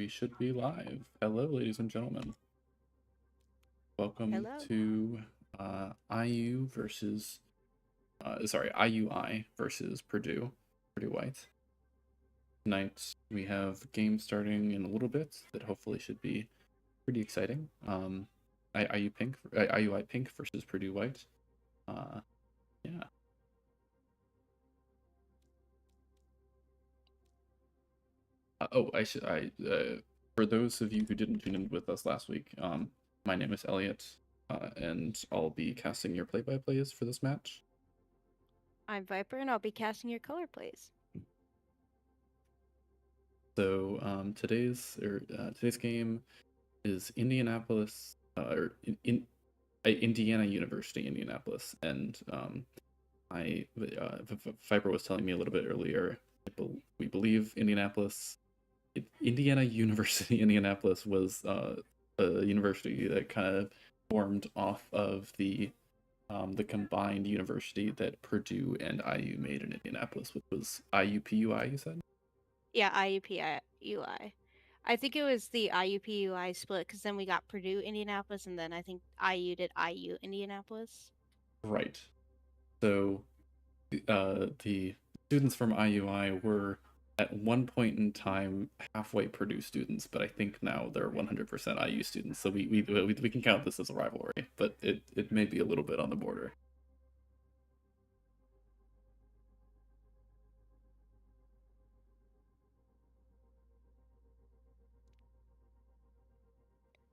we should be live. Hello, ladies and gentlemen. Welcome Hello. to IU versus, IUI versus Purdue White. Tonight we have games starting in a little bit that hopefully should be pretty exciting. IUI Pink versus Purdue White. Yeah. For those of you who didn't tune in with us last week, my name is Elliot, and I'll be casting your play-by-plays for this match. I'm Viper, and I'll be casting your color plays. So today's game is Indianapolis, Indiana University, Indianapolis, and Viper was telling me a little bit earlier. We believe Indiana University, Indianapolis was a university that kind of formed off of the combined university that Purdue and IU made in Indianapolis, which was IUPUI, you said? Yeah, IUPUI. I think it was the IUPUI split because then we got Purdue, Indianapolis, and then I think IU did IU, Indianapolis. Right. So the students from IUI were at one point in time halfway Purdue students, but I think now they're 100% IU students. So we can count this as a rivalry, but it may be a little bit on the border.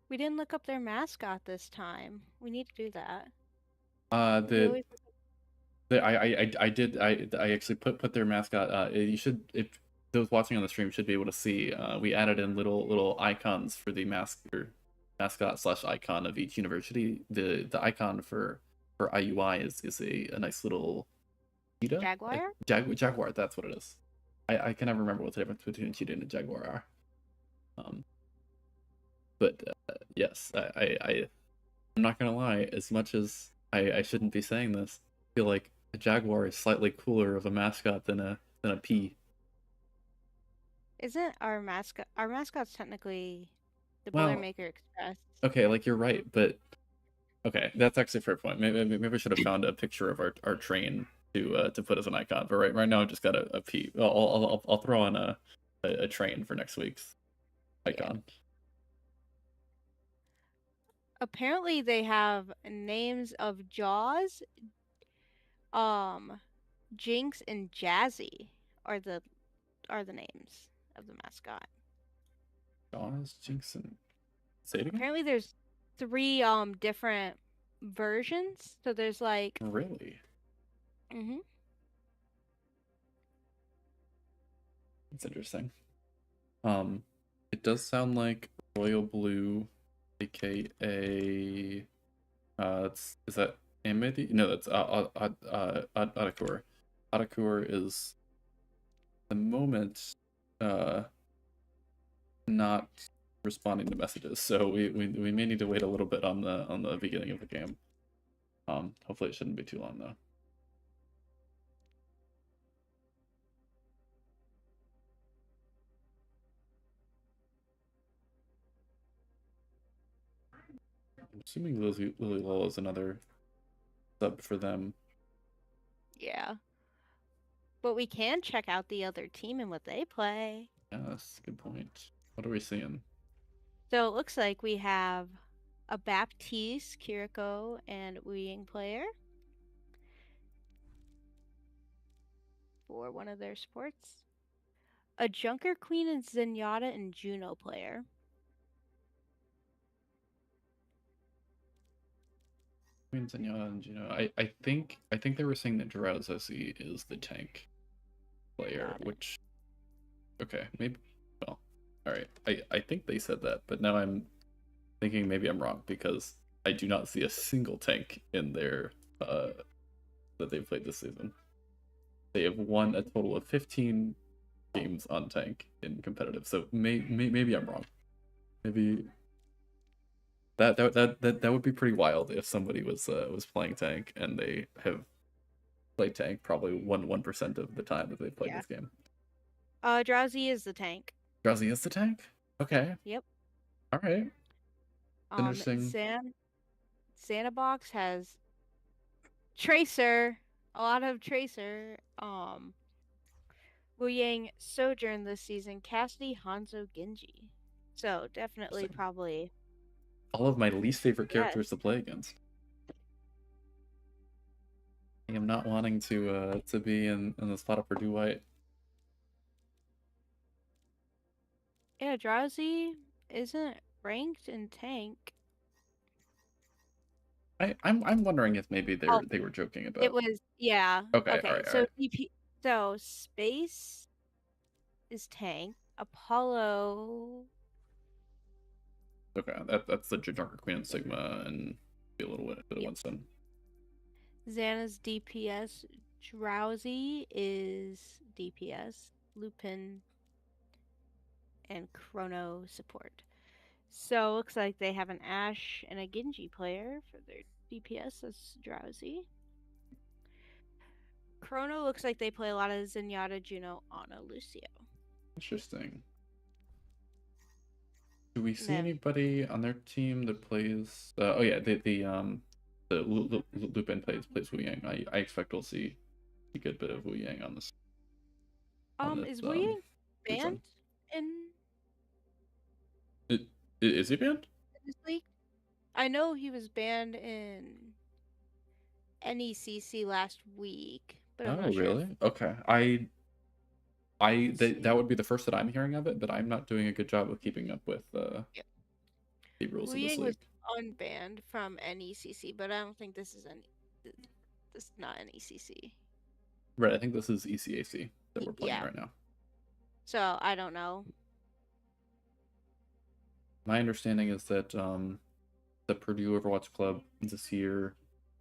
We didn't look up their mascot this time. We need to do that. I actually put their mascot. You should, if those watching on the stream should be able to see. We added in little icons for the mascot / icon of each university. The icon for IUI is a nice little cheetah. Jaguar? Jaguar. That's what it is. I can never remember what the difference between a cheetah and a jaguar are. But yes, I'm not gonna lie. As much as I shouldn't be saying this, I feel like a jaguar is slightly cooler of a mascot than a pea. Isn't our mascot? Our mascot's technically the Well, Boilermaker Express. okay, like you're right, but okay, that's actually a fair point. Maybe I should have found a picture of our train to put as an icon. But right now I just got a pea. I'll throw on a train for next week's icon. Yeah. Apparently, they have names of Jaws, Jinx, and Jazzy are the names of the mascot. Jaws, Jinx, and say it again. Apparently, there's 3 different versions. So there's like really. That's interesting. It does sound like Royal Blue, aka is that Amity? No, that's Adakur. Adakur is the moment not responding to messages, so we may need to wait a little bit on the beginning of the game. Hopefully it shouldn't be too long though. I'm assuming Lily Lol is another sub for them. Yeah. But we can check out the other team and what they play. Yes, good point. What are we seeing? So it looks like we have a Baptiste, Kiriko, and Uying player for one of their sports. A Junker Queen and Zenyatta and Juno player. Queen Zenyatta and Juno. I think they were saying that Drowsy is the tank player, which okay, maybe well, alright. I think they said that, but now I'm thinking maybe I'm wrong because I do not see a single tank in their that they've played this season. They have won a total of 15 games on tank in competitive, so maybe I'm wrong. Maybe that would be pretty wild if somebody was playing tank and they have played tank probably 1% of the time that they've played this game. Drowsy is the tank. Drowsy is the tank? Okay. Yep. All right. Interesting. Xanabox has Tracer, a lot of Tracer. Wu Yang Sojourn this season, Cassidy, Hanzo, Genji. So definitely, Interesting. probably All of my least favorite yes. characters to play against. I am not wanting to be in the spot of Purdue White. Yeah, Drowsy isn't ranked in tank. I'm wondering if maybe Oh, they were joking it about. was yeah. Okay, all Okay, right, all so right. DP, so Space is tank. Apollo. Okay, that's the Darker Queen and Sigma and be a little bit of Yep. Winston. Xana's DPS. Drowsy is DPS. Lupin and Chrono support. So looks like they have an Ashe and a Genji player for their DPS. That's Drowsy. Chrono looks like they play a lot of Zenyatta, Juno, Ana, Lucio. Interesting. Do we And see then anybody on their team that plays? Oh yeah, the Lupin plays Wu Yang. I expect we'll see a good bit of Wu Yang on this is Wu Yang season. banned in It, is he banned? this league? I know he was banned in NECC last week, but I'm Oh not sure if really? Okay. That would be the first that I'm hearing of it, but I'm not doing a good job of keeping up with yeah. the rules Wu of this Yang was league. unbanned from NECC, but I don't think this is this is not NECC. Right, I think this is ECAC that we're playing Yeah. right now. So I don't know. My understanding is that the Purdue Overwatch Club this year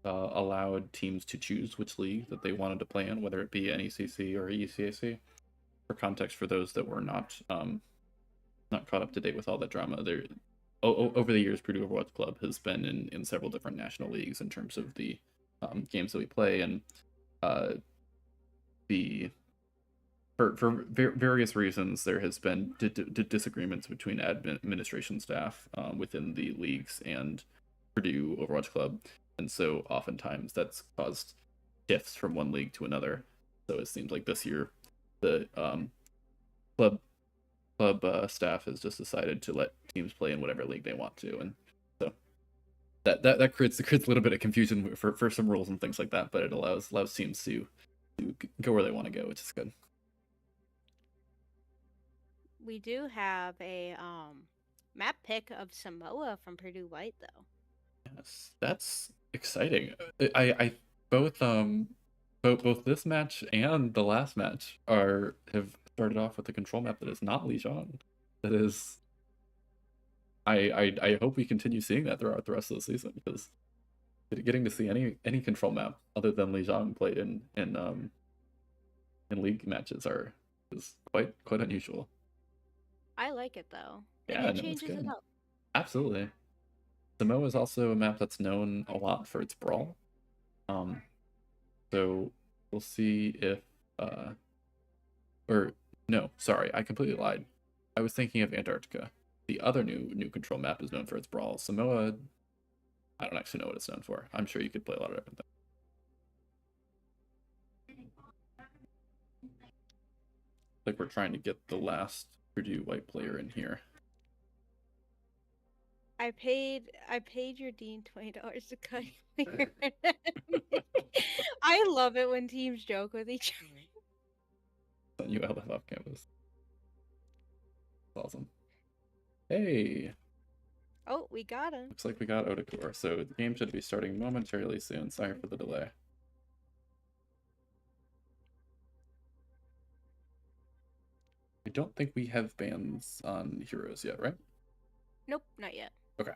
allowed teams to choose which league that they wanted to play in, whether it be NECC or ECAC. For context, for those that were not caught up to date with all that drama, there over the years, Purdue Overwatch Club has been in several different national leagues in terms of the games that we play, and the for various reasons, there has been disagreements between administration staff within the leagues and Purdue Overwatch Club, and so oftentimes that's caused shifts from one league to another. So it seems like this year, the club staff has just decided to let teams play in whatever league they want to, and so that creates a little bit of confusion for some rules and things like that. But it allows teams to go where they want to go, which is good. We do have a map pick of Samoa from Purdue White though. Yes, that's exciting. I both this match and the last match have started off with a control map that is not Lijiang. That is, I hope we continue seeing that throughout the rest of the season, because getting to see any control map other than Lijiang played in league matches is quite unusual. I like it though, and Yeah, it no, it's changes it good. up. Absolutely. Samoa is also a map that's known a lot for its brawl. Um, So we'll see if or no, sorry, I completely lied. I was thinking of Antarctica. The other new control map is known for its brawl. Samoa, I don't actually know what it's known for. I'm sure you could play a lot of different things. Like we're trying to get the last Purdue White player in here. I paid your dean $20 to cut your I love it when teams joke with each other. On ULF off campus. That's awesome. Hey, Oh, we got him. looks like we got Otakor, so the game should be starting momentarily soon. Sorry for the delay. I don't think we have bans on heroes yet, right? Nope, not yet. Okay.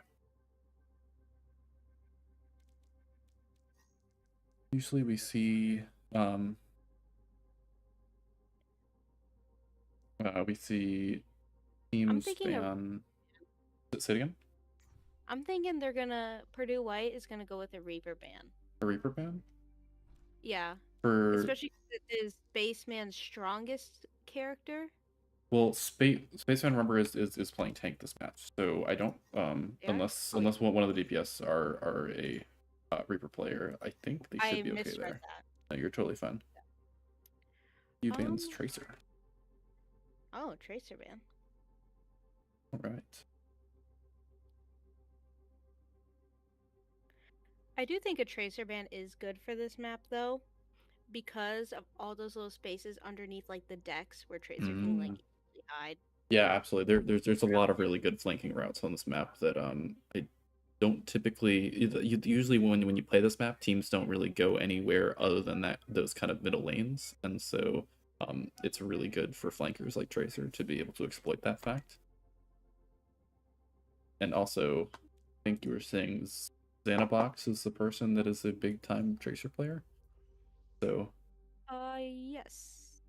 Usually we see we see I'm teams thinking of ban. Say it again. I'm thinking they're gonna Purdue White is gonna go with a Reaper ban. A Reaper ban Yeah, for especially because it is Spaceman's strongest character. Well, Spaceman remember is playing tank this match, so I don't Yeah. unless one of the DPS are a Reaper player, I think they should I be okay misread there. that. No, you're totally fine. You bans Tracer. Oh, Tracer ban. All right. I do think a Tracer ban is good for this map though, because of all those little spaces underneath like the decks where Tracer can like easily hide. Yeah, absolutely. There's a lot of really good flanking routes on this map that I don't typically usually when you play this map, teams don't really go anywhere other than those kind of middle lanes, and so it's really good for flankers like Tracer to be able to exploit that fact. And also, I think you were saying Xanabox is the person that is a big time Tracer player, so Yes.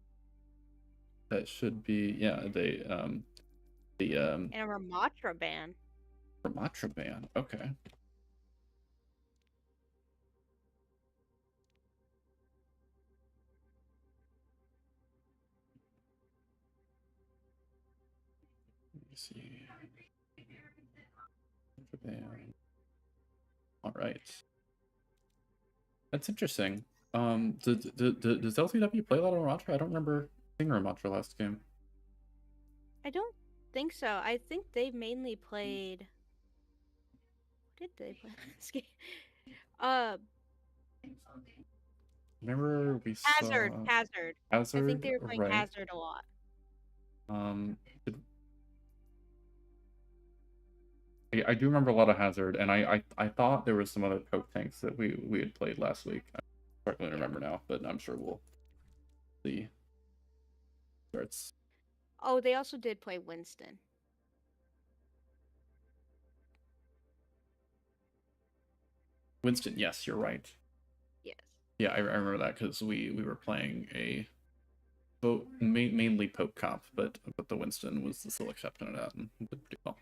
that should be the And a Ramatra ban. Ramatra ban. Okay. Let me see. All right. That's interesting. Does LCW play a lot of Ramatra? I don't remember seeing Ramatra last game. I don't think so. I think they mainly played. What did they play this game? Remember we Hazard. saw Hazard. Hazard, I think they were playing right? Hazard a lot. Did, I do remember a lot of Hazard, and I thought there was some other poke tanks that we had played last week. I don't really remember now, but I'm sure we'll see. Starts. Oh, they also did play Winston. Winston, yes, you're right. Yes. Yeah, I remember that because we were playing a mainly poke comp, but the Winston was the select captain of that and did pretty well.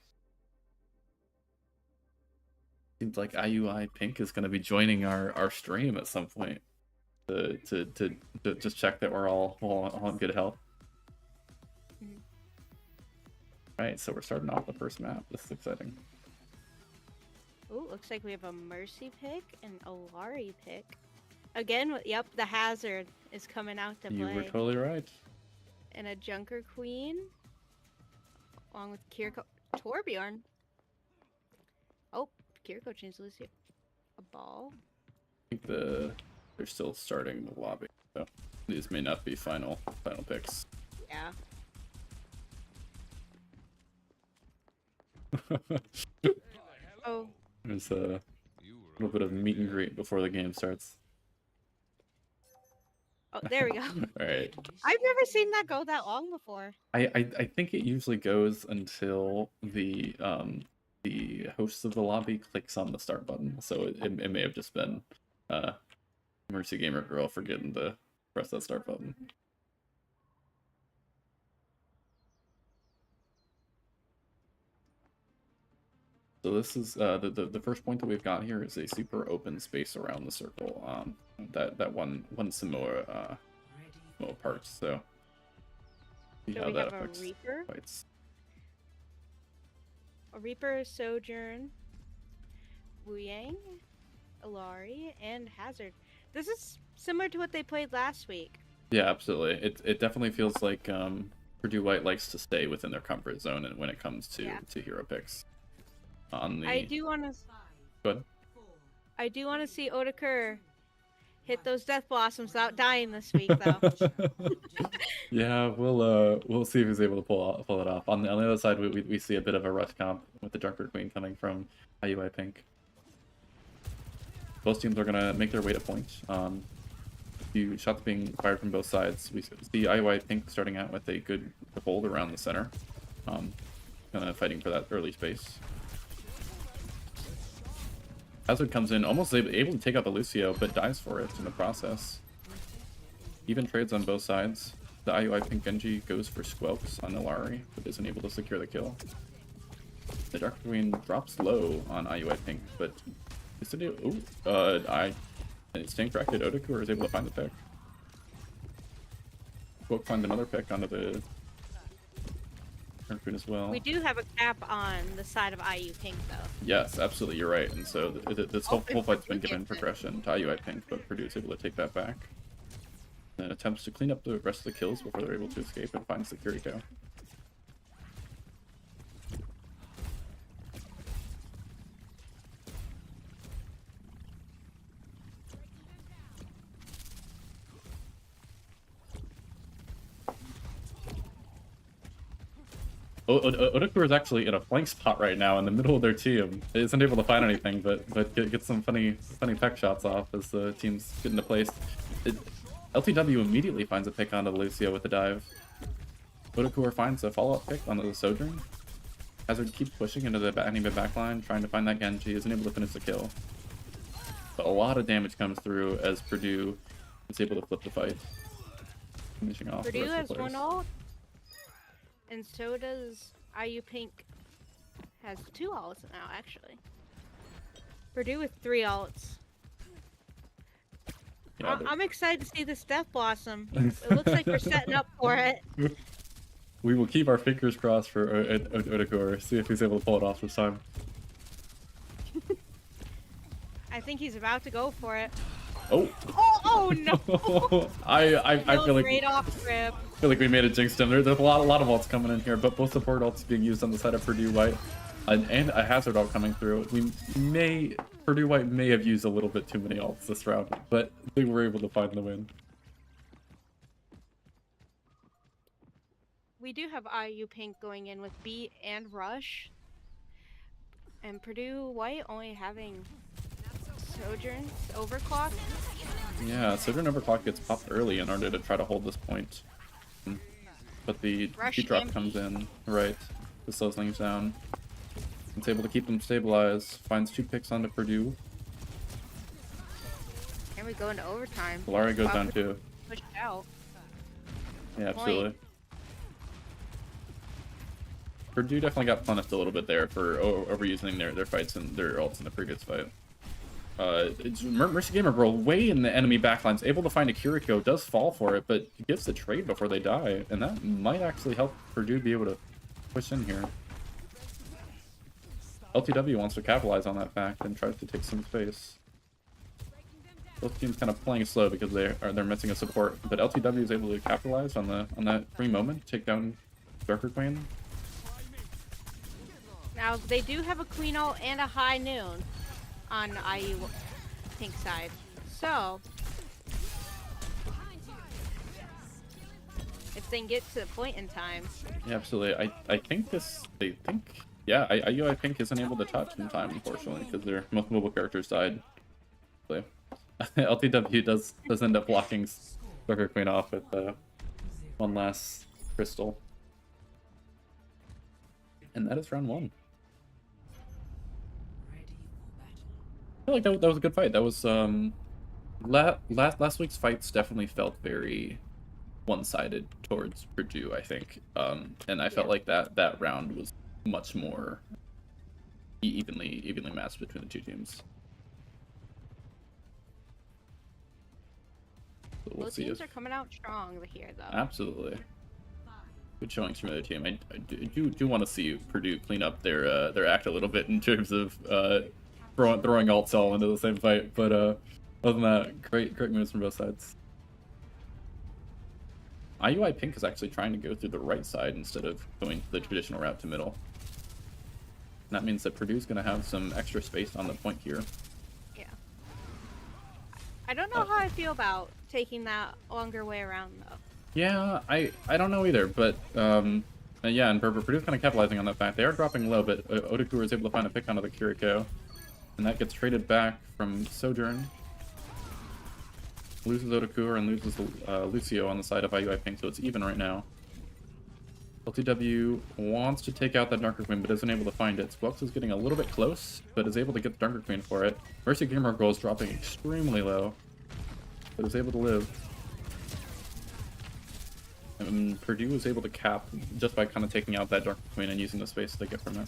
Seems like IUI Pink is going to be joining our stream at some point to just check that we're all in good health. Right, so we're starting off the first map. This is exciting. Oh, looks like we have a Mercy pick and a Lari pick. Again, yep, the Hazard is coming out to play. You were totally right. And a Junker Queen, along with Kiriko Torbjorn. Oh, Kiriko changed Lucio. A ball. I think they're still starting the lobby, so these may not be final picks. Yeah. Oh. There's a little bit of meet and greet before the game starts. Oh, there we go. All right. I've never seen that go that long before. I think it usually goes until the host of the lobby clicks on the start button. So it may have just been Mercy Gamer Girl forgetting to press that start button. So this is the first point that we've got here is a super open space around the circle. That one Samoa part. So see So how we that have affects a Reaper. fights. A Reaper, Sojourn, Wu Yang, Alari, and Hazard. This is similar to what they played last week. Yeah, absolutely. It definitely feels like Purdue White likes to stay within their comfort zone, and when it comes to hero picks. On the I do want to. Good. I do want to see Otaker hit those Death Blossoms without dying this week, though. Yeah, we'll see if he's able to pull it off. On the other side, we see a bit of a rush comp with the Junker Queen coming from IUI Pink. Both teams are gonna make their way to point. Few shots being fired from both sides. We see IUI Pink starting out with a good hold around the center, kind of fighting for that early space. Hazard comes in, almost able to take out the Lucio, but dies for it in the process. Even trades on both sides. The IUI Pink Genji goes for Squelks on Ilari, but isn't able to secure the kill. The Dark Queen drops low on IUI Pink, but it's staying corrected. Otaku is able to find the pick. Squelk finds another pick onto the Dark Queen as well. We do have a cap on the side of IU Pink, though. Yes, absolutely, you're right. And so this whole fight's been given Purdue progression to IUI Pink, but Purdue is able to take that back. Then attempts to clean up the rest of the kills before they're able to escape and finds the Kiriko. Odakur is actually in a flank spot right now in the middle of their team. He isn't able to find anything, but get some funny tech shots off as the teams get into place. LTW immediately finds a pick onto Lucio with the dive. Odakur finds a follow-up pick on the Sojourn. Hazard keeps pushing into the enemy backline, trying to find that Genji, isn't able to finish the kill. But a lot of damage comes through as Purdue is able to flip the fight. Finishing off Purdue the rest has of the one players. ult, and so does IU Pink. Has 2 ults now, actually. Purdue with 3 ults. Yeah, I'm excited to see this Death Blossom. It looks like we're setting up for it. We will keep our fingers crossed for Odakur, see if he's able to pull it off this time. I think he's about to go for it. Oh! Oh no! I feel like Great off rip. feel like we made a jinx him. There's a lot of ults coming in here, but both support ults being used on the side of Purdue White, and a hazard ult coming through. Purdue White may have used a little bit too many ults this round, but they were able to find the win. We do have IU Pink going in with B and Rush. And Purdue White only having Sojourn's overclock. Yeah, Sojourn overclock gets popped early in order to try to hold this point. But the Rush heat drop and comes in, right, to slows things down. It's able to keep them stabilized, finds 2 picks onto Purdue. And we go into overtime. Valari goes down too. Pushed out. Yeah, absolutely. Purdue definitely got punished a little bit there for overusing their fights and their ults in the previous fight. It's Mercy Gamer Bro way in the enemy backlines, able to find a Kiriko, does fall for it, but gives the trade before they die, and that might actually help Purdue be able to push in here. LTW wants to capitalize on that fact and tries to take some space. Both teams kind of playing slow because they're missing a support, but LTW is able to capitalize on that free moment, take down Darker Queen. Now they do have a Queen ult and a High Noon on IU Pink side. So if they can get to the point in time. Yeah, absolutely. I think yeah, IUI Pink isn't able to touch in time, unfortunately, because their most mobile characters died. So, LTW does end up blocking Darker Queen off with one last crystal. And that is round 1. I feel like that was a good fight. That was last week's fights definitely felt very one-sided towards Purdue, I think. And I felt like that round was much more evenly matched between the two teams. So we'll Both see teams if... are coming out strong here, though. Absolutely. Good showings from the other team. I do want to see Purdue clean up their act a little bit in terms of throwing ults all into the same fight. But other than that, great moves from both sides. IUI Pink is actually trying to go through the right side instead of going the traditional route to middle. And that means that Purdue's going to have some extra space on the point here. Yeah. I don't know how I feel about taking that longer way around, though. Yeah, I don't know either, but yeah, and Purdue's kind of capitalizing on that fact. They are dropping low, but Odakur is able to find a pick onto the Kiriko, and that gets traded back from Sojourn. Loses Odakur and loses Lucio on the side of IUI Pink, so it's even right now. LTW wants to take out that Darker Queen, but isn't able to find it. Squelks is getting a little bit close, but is able to get the Darker Queen for it. Mercy Gamer Girl is dropping extremely low, but is able to live. And Purdue was able to cap just by kind of taking out that Darker Queen and using the space they get from it.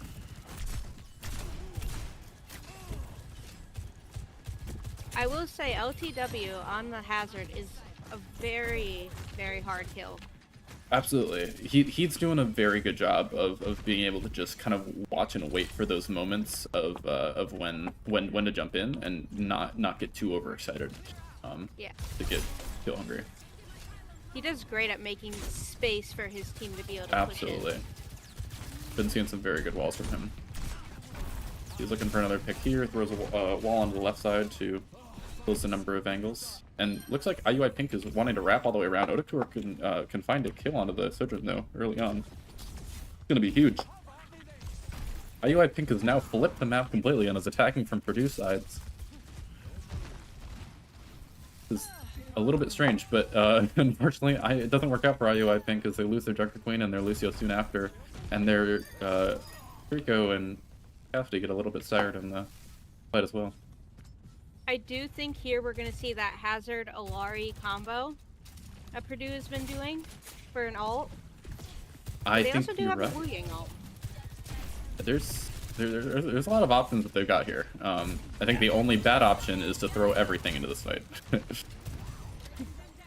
I will say LTW on the hazard is a very, very hard kill. Absolutely. He's doing a very good job of being able to just kind of watch and wait for those moments of when to jump in and not get too overexcited. Yeah. To get kill hungry. He does great at making space for his team to be able to Absolutely. push in. Been seeing some very good walls from him. He's looking for another pick here, throws a wall on the left side to close the number of angles. And looks like IUI Pink is wanting to wrap all the way around. Odakur can find a kill onto the Sojourn though, early on. It's gonna be huge. IUI Pink has now flipped the map completely and is attacking from Purdue sides. This is a little bit strange, but unfortunately it doesn't work out for IUI Pink as they lose their Junker Queen and their Lucio soon after. And their Rico and Cassidy get a little bit tired in the fight as well. I do think here we're going to see that Hazard Alari combo that Purdue has been doing for an ult. They also do have a Wu Yang ult. There's a lot of options that they've got here. I think the only bad option is to throw everything into this fight.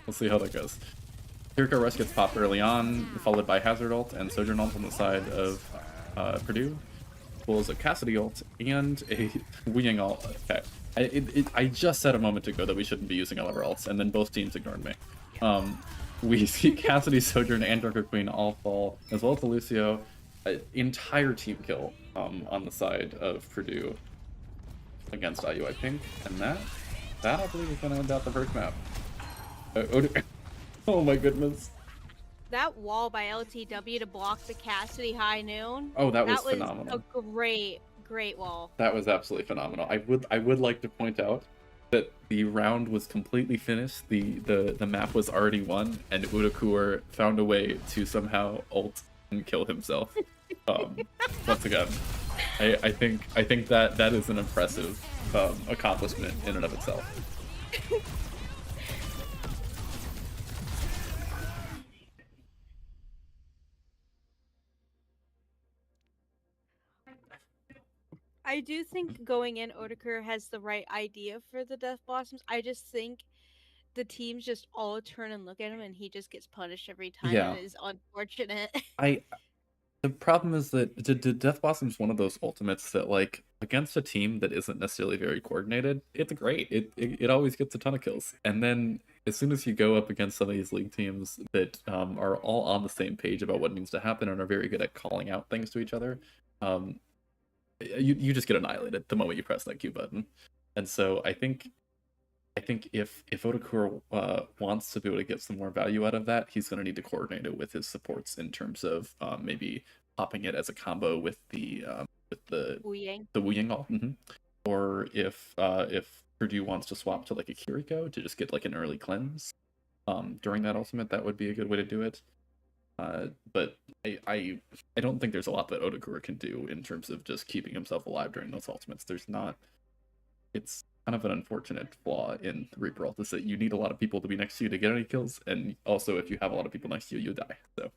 We'll see how that goes. Kiriko Rush gets popped early on, followed by Hazard ult and Sojourn ult on the side of Purdue. Pulls a Cassidy ult and a Wu Yang ult. Okay. I just said a moment ago that we shouldn't be using all of our ults, and then both teams ignored me. We see Cassidy, Sojourn, and Junker Queen all fall, as well as the Lucio. Entire team kill on the side of Purdue against IUI Pink, and that I believe is going to end out the first map. Oh my goodness. That wall by LTW to block the Cassidy High Noon. Oh, that was phenomenal. That was a great wall. That was absolutely phenomenal. I would like to point out that the round was completely finished. The map was already won, and Udakur found a way to somehow ult and kill himself. Once again, I think that is an impressive accomplishment in and of itself. I do think going in, Odakur has the right idea for the Death Blossoms. I just think the teams just all turn and look at him, and he just gets punished every time. Yeah. And it is unfortunate. The problem is that Death Blossom's one of those ultimates that, like, against a team that isn't necessarily very coordinated, it's great. It always gets a ton of kills. And then as soon as you go up against some of these league teams that are all on the same page about what needs to happen and are very good at calling out things to each other, you just get annihilated the moment you press that Q button. And so I think if Odakur wants to be able to get some more value out of that, he's going to need to coordinate it with his supports in terms of maybe popping it as a combo with the Wu Yang ult. Or if Purdue wants to swap to like a Kiriko to just get like an early cleanse during that ultimate, that would be a good way to do it. But I don't think there's a lot that Odakur can do in terms of just keeping himself alive during those ultimates. There's not. It's kind of an unfortunate flaw in the Reaper ult is that you need a lot of people to be next to you to get any kills, and also if you have a lot of people next to you, you die. So.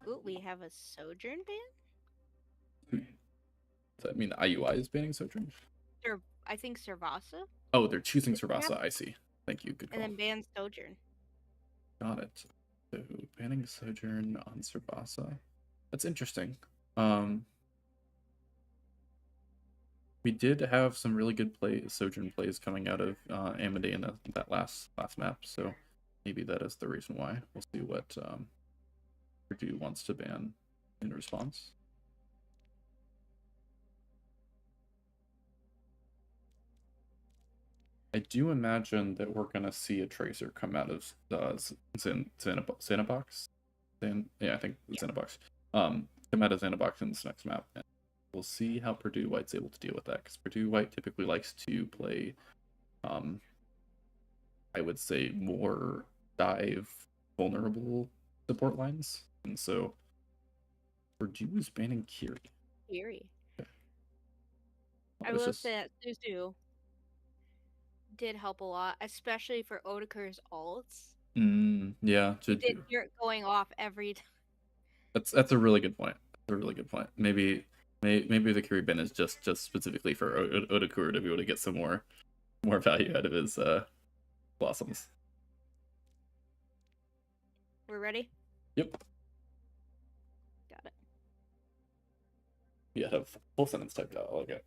Ooh, we have a Sojourn ban? Does that mean IUI is banning Sojourn? I think Servasa. Oh, they're choosing Servasa. I see. Thank you. Good call. And then ban Sojourn. Got it. So banning Sojourn on Servasa. That's interesting. We did have some really good Sojourn plays coming out of Amade in that last map, so maybe that is the reason why. We'll see what Purdue wants to ban in response. I do imagine that we're going to see a Tracer come out of Xanabox. Yeah, I think Xanabox. Come out of Xanabox in this next map. And we'll see how Purdue White's able to deal with that, because Purdue White typically likes to play, I would say, more dive vulnerable support lines. And so Purdue is banning Kiri. Okay. I will say that Suzu did help a lot, especially for Odakur's ults. Yeah. You're going off every time. That's a really good point. That's a really good point. Maybe the Kiri ban is just specifically for Odakur to be able to get some more value out of his blossoms. We're ready? Yep. Got it. Yeah, have full sentence typed out. I like it.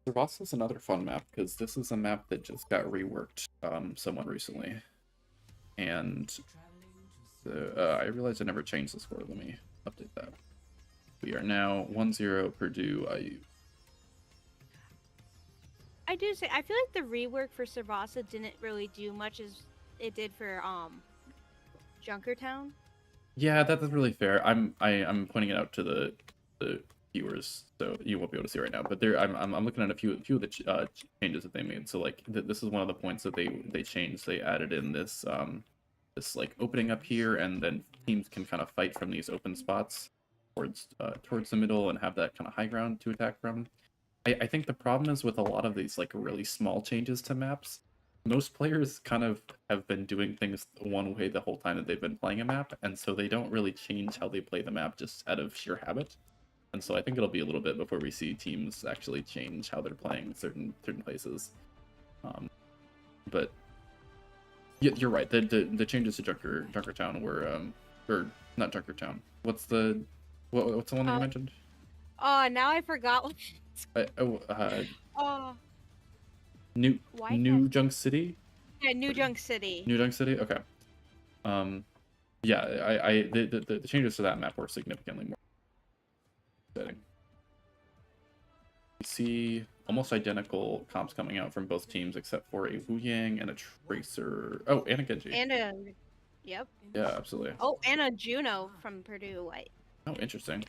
Servasa is another fun map because this is a map that just got reworked somewhat recently. And I realized I never changed the score. Let me update that. We are now 1-0 Purdue IU. I do say I feel like the rework for Servasa didn't really do much as it did for Junkertown. Yeah, that's really fair. I'm pointing it out to the viewers, so you won't be able to see right now. But there, I'm looking at a few of the changes that they made. So like this is one of the points that they changed. They added in this this like opening up here, and then teams can kind of fight from these open spots towards the middle and have that kind of high ground to attack from. I think the problem is with a lot of these like really small changes to maps, most players kind of have been doing things one way the whole time that they've been playing a map, and so they don't really change how they play the map just out of sheer habit. And so I think it'll be a little bit before we see teams actually change how they're playing certain places. But you're right. The changes to Junkertown were or not Junkertown. What's the one that you mentioned? Oh, now I forgot what. New Junk City. Yeah, New Junk City. New Junk City. Okay. Yeah, the changes to that map were significantly more exciting. We see almost identical comps coming out from both teams except for a Wu Yang and a Tracer. Oh, and a Genji. Yep. Yeah, absolutely. Oh, and a Juno from Purdue. Oh, interesting.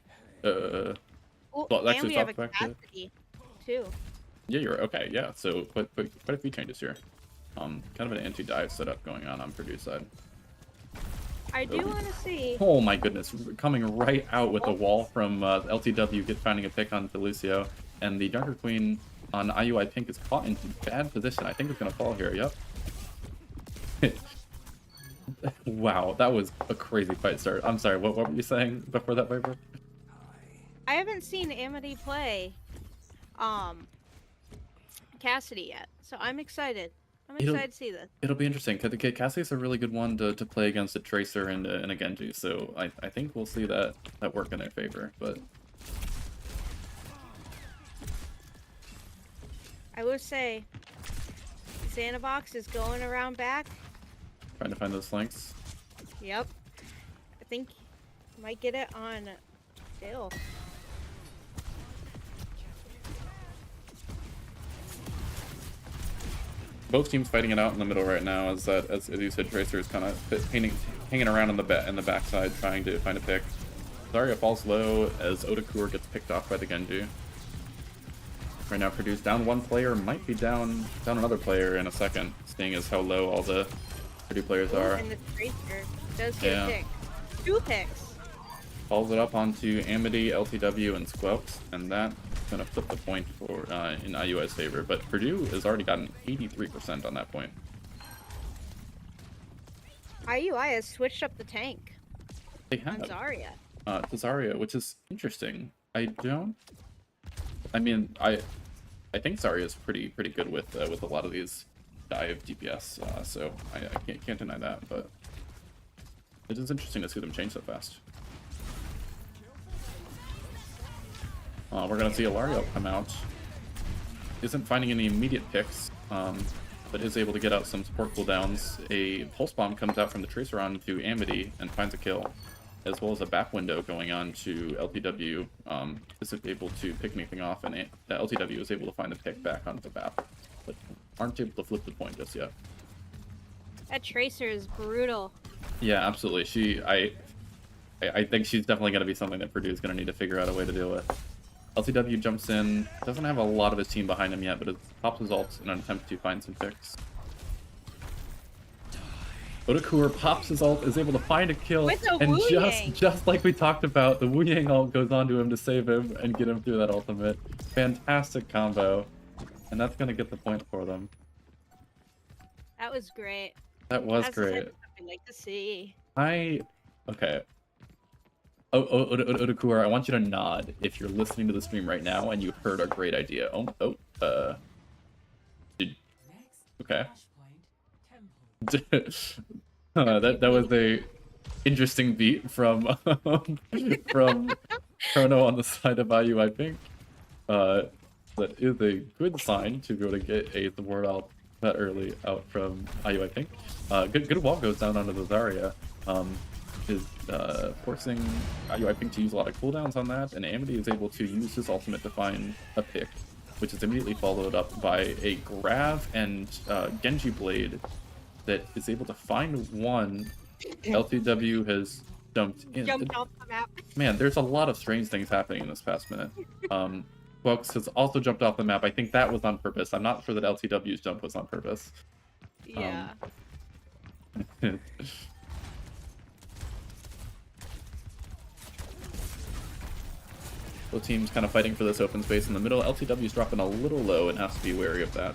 Well, and we have a capacity too. Yeah, you're okay. Yeah, so quite a few changes here. Kind of an anti-dive setup going on Purdue's side. I do want to see. Oh my goodness, coming right out with a wall from LTW, finding a pick on Felicio, and the Junker Queen on IUI Pink is caught in bad position. I think it's gonna fall here. Yep. Wow, that was a crazy fight start. I'm sorry. What were you saying before that, Viper? I haven't seen Amity play Cassidy yet, so I'm excited. I'm excited to see this. It'll be interesting because Cassie's a really good one to play against a Tracer and a Genji, so I think we'll see that work in their favor. But I will say, Xanabox is going around back, trying to find those flanks. Yep, I think might get it on Dale. Both teams fighting it out in the middle right now, as you said, Tracer is kind of hanging around in the backside, trying to find a pick. Zarya falls low as Odakur gets picked off by the Genji. Right now, Purdue's down one player, might be down another player in a second, seeing as how low all the Purdue players are. And the Tracer does get a pick. 2 picks. Follows it up onto Amity, LTW, and Squelps, and that's going to flip the point for in IUI's favor. But Purdue has already gotten 83% on that point. IUI has switched up the tank. They have. On Zarya. To Zarya, which is interesting. I think Zarya is pretty good with a lot of these dive DPS, so I can't deny that. But it is interesting to see them change so fast. We're going to see Ilario come out. Isn't finding any immediate picks, but is able to get out some support cooldowns. A Pulse Bomb comes out from the Tracer onto Amity and finds a kill, as well as a back window going on to LTW. Isn't able to pick anything off, and LTW is able to find a pick back onto the map, but aren't able to flip the point just yet. That Tracer is brutal. Yeah, absolutely. I think she's definitely going to be something that Purdue is going to need to figure out a way to deal with. LTW jumps in, doesn't have a lot of his team behind him yet, but it pops his ult in an attempt to find some picks. Odakur pops his ult, is able to find a kill, and just like we talked about, the Wu Yang ult goes onto him to save him and get him through that ultimate. Fantastic combo, and that's going to get the point for them. That was great. That was great. I'd like to see. Okay. Odakur, I want you to nod if you're listening to the stream right now and you heard our great idea. Okay. Okay. That was a interesting beat from from Chrono on the side of IUI Pink. That is a good sign to be able to get a support out that early out from IUI Pink. Good wall goes down onto the Zarya. Is forcing IUI Pink to use a lot of cooldowns on that, and Amity is able to use his ultimate to find a pick, which is immediately followed up by a Grav and Genji Blade that is able to find one. LTW has jumped in. Jumped off the map. Man, there's a lot of strange things happening in this past minute. Box has also jumped off the map. I think that was on purpose. I'm not sure that LTW's jump was on purpose. Yeah. Both teams kind of fighting for this open space in the middle. LTW's dropping a little low and has to be wary of that.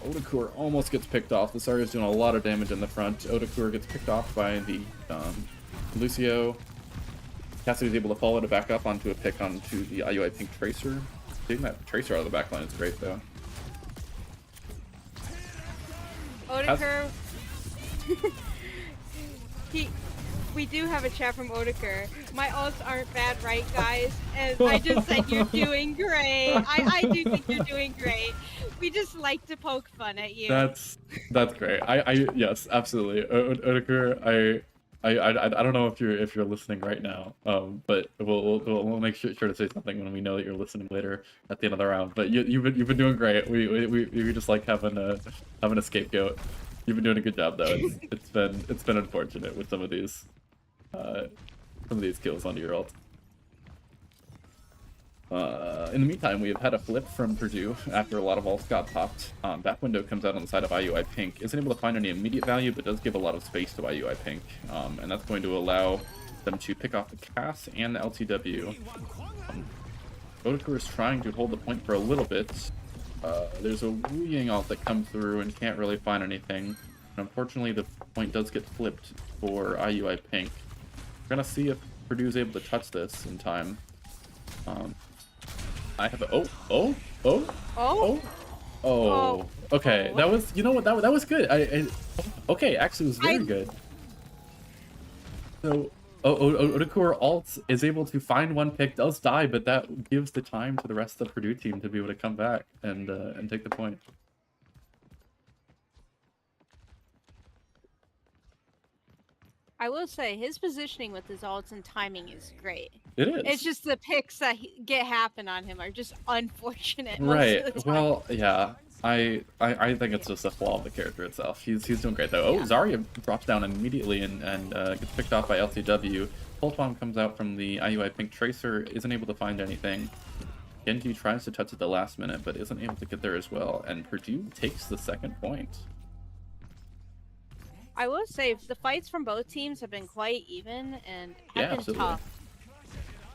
Odakur almost gets picked off. The Zarya's doing a lot of damage in the front. Odakur gets picked off by the Lucio. Cassidy's able to follow to back up onto a pick onto the IUI Pink Tracer. Taking that Tracer out of the backline is great, though. Odakur. We do have a chat from Odakur. My ults aren't bad, right, guys? And I just said you're doing great. I do think you're doing great. We just like to poke fun at you. That's great. Yes, absolutely. Odakur, I don't know if you're listening right now, but we'll make sure to say something when we know that you're listening later at the end of the round. But you've been doing great. We just like having a scapegoat. You've been doing a good job though. It's been unfortunate with some of these kills onto your ult. In the meantime, we have had a flip from Purdue after a lot of ults got popped. Back window comes out on the side of IUI Pink. Isn't able to find any immediate value, but does give a lot of space to IUI Pink. And that's going to allow them to pick off the Cass and the LTW. Odakur is trying to hold the point for a little bit. There's a Wu Ying ult that comes through and can't really find anything. And unfortunately, the point does get flipped for IUI Pink. We're gonna see if Purdue's able to touch this in time. I have a okay, that was, you know what, that was good. Okay, actually it was very good. So Odakur ult is able to find one pick, does die, but that gives the time to the rest of the Purdue team to be able to come back and take the point. I will say his positioning with his ults and timing is great. It is. It's just the picks that happen on him are just unfortunate. Right. Well, yeah. I think it's just a flaw of the character itself. He's doing great though. Yeah. Oh, Zarya drops down immediately and gets picked off by LTW. Pulse Bomb comes out from the IUI Pink Tracer, isn't able to find anything. Genji tries to touch at the last minute, but isn't able to get there as well. And Purdue takes the second point. I will say the fights from both teams have been quite even and have been tough